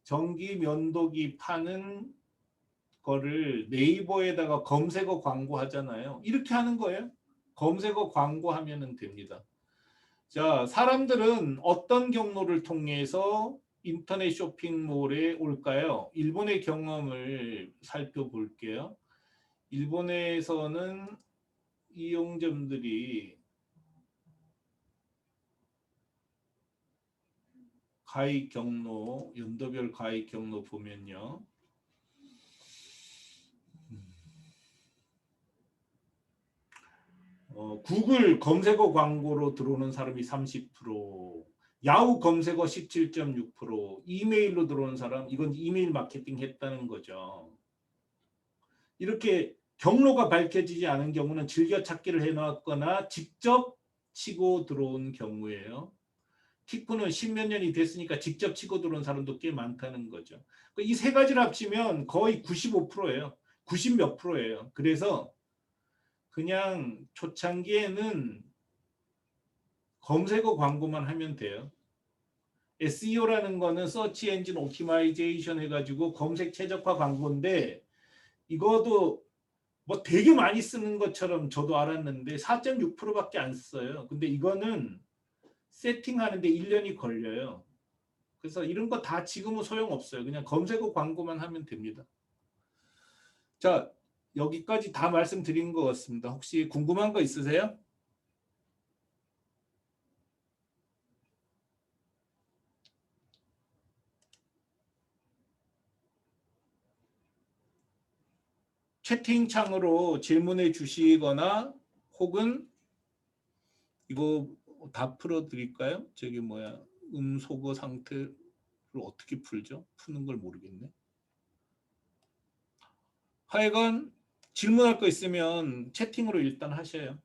전기 면도기 파는 거를 네이버에다가 검색어 광고 하잖아요. 이렇게 하는 거예요. 검색어 광고하면 됩니다. 자, 사람들은 어떤 경로를 통해서 인터넷 쇼핑몰에 올까요? 일본의 경험을 살펴볼게요. 일본에서는 이용점들이 가입 경로, 연도별 가입 경로 보면요. 구글 검색어 광고로 들어오는 사람이 30%, 야후 검색어 17.6%, 이메일로 들어오는 사람, 이건 이메일 마케팅 했다는 거죠. 이렇게 경로가 밝혀지지 않은 경우는 즐겨찾기를 해놨거나 직접 치고 들어온 경우예요. 티쿠는 10몇 년이 됐으니까 직접 치고 들어온 사람도 꽤 많다는 거죠. 이 세 가지를 합치면 거의 95%예요. 90 몇 %예요. 그래서 그냥 초창기에는 검색어 광고만 하면 돼요. SEO라는 거는 Search Engine Optimization 해가지고 검색 최적화 광고인데 이것도 뭐 되게 많이 쓰는 것처럼 저도 알았는데 4.6%밖에 안 써요. 근데 이거는 세팅하는데 1년이 걸려요. 그래서 이런 거 다 지금은 소용없어요. 그냥 검색어 광고만 하면 됩니다. 자, 여기까지 다 말씀드린 것 같습니다. 혹시 궁금한 거 있으세요? 채팅창으로 질문해 주시거나 혹은 이거 다 풀어드릴까요? 저기 뭐야 음소거 상태를 어떻게 풀죠? 푸는 걸 모르겠네. 하여간 질문할 거 있으면 채팅으로 일단 하셔요.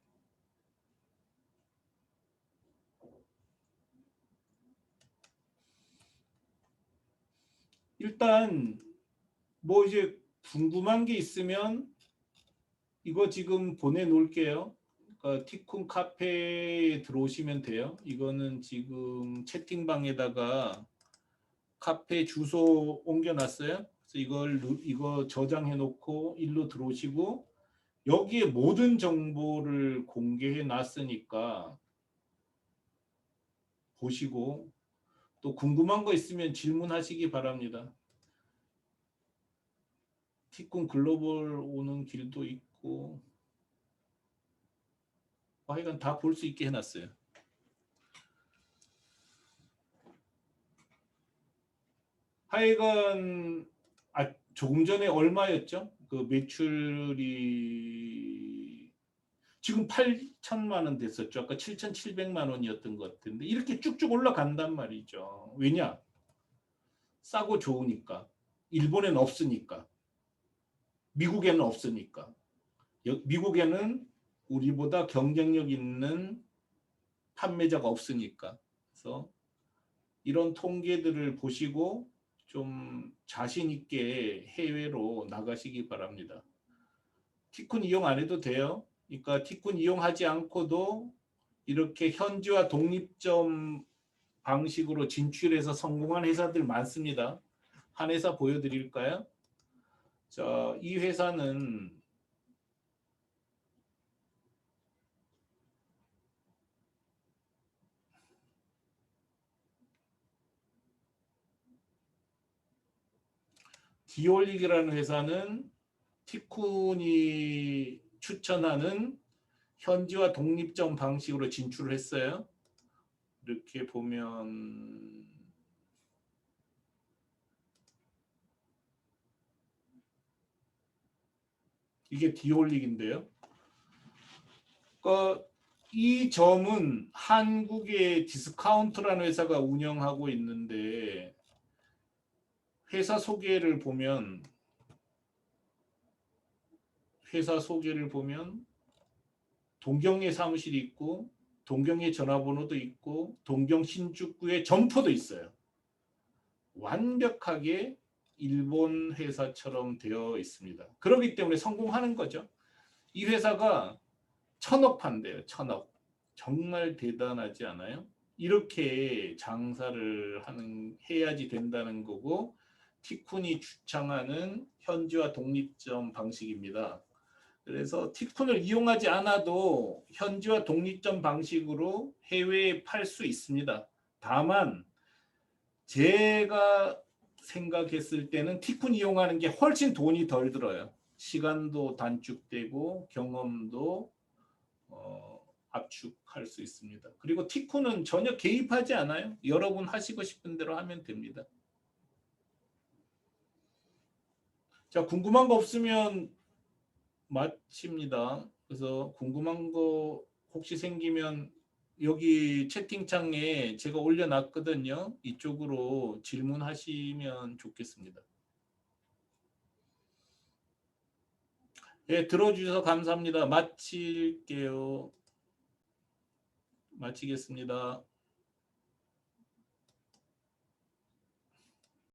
일단 뭐 이제 궁금한 게 있으면 이거 지금 보내놓을게요. 그러니까 티쿤 카페에 들어오시면 돼요. 이거는 지금 채팅방에다가 카페 주소 옮겨놨어요. 그래서 이거 저장해 놓고 일로 들어오시고 여기에 모든 정보를 공개해 놨으니까 보시고 또 궁금한 거 있으면 질문하시기 바랍니다. 티쿤 글로벌 오는 길도 있고 하여간 다 볼 수 있게 해놨어요. 하여간 조금 전에 얼마였죠? 그 매출이 지금 8천만 원 됐었죠. 아까 7,700만 원이었던 것 같은데 이렇게 쭉쭉 올라간단 말이죠. 왜냐? 싸고 좋으니까. 일본에는 없으니까. 미국에는 없으니까. 미국에는 우리보다 경쟁력 있는 판매자가 없으니까. 그래서 이런 통계들을 보시고 좀 자신 있게 해외로 나가시기 바랍니다. 티쿤 이용 안 해도 돼요. 그러니까 티쿤 이용하지 않고도 이렇게 현지화 독립점 방식으로 진출해서 성공한 회사들 많습니다. 한 회사 보여드릴까요? 자, 이 회사는 디올릭이라는 회사는 티쿤이 추천하는 현지화 독립점 방식으로 진출을 했어요. 이렇게 보면 이게 디올릭인데요. 그러니까 이 점은 한국의 디스카운트라는 회사가 운영하고 있는데 회사 소개를 보면 동경에 사무실이 있고 동경에 전화번호도 있고 동경 신주쿠에 점포도 있어요. 완벽하게 일본 회사처럼 되어 있습니다. 그렇기 때문에 성공하는 거죠. 이 회사가 1,000억 판대요. 1,000억. 정말 대단하지 않아요? 이렇게 장사를 해야지 된다는 거고 티쿤이 주창하는 현지화 독립점 방식입니다. 그래서 티쿤을 이용하지 않아도 현지화 독립점 방식으로 해외에 팔 수 있습니다. 다만 제가 생각했을 때는 티쿤 이용하는 게 훨씬 돈이 덜 들어요. 시간도 단축되고 경험도 압축할 수 있습니다. 그리고 티쿤은 전혀 개입하지 않아요. 여러분 하시고 싶은 대로 하면 됩니다. 자, 궁금한 거 없으면 마칩니다. 그래서 궁금한 거 혹시 생기면 여기 채팅창에 제가 올려놨거든요. 이쪽으로 질문하시면 좋겠습니다. 네, 들어주셔서 감사합니다. 마치겠습니다.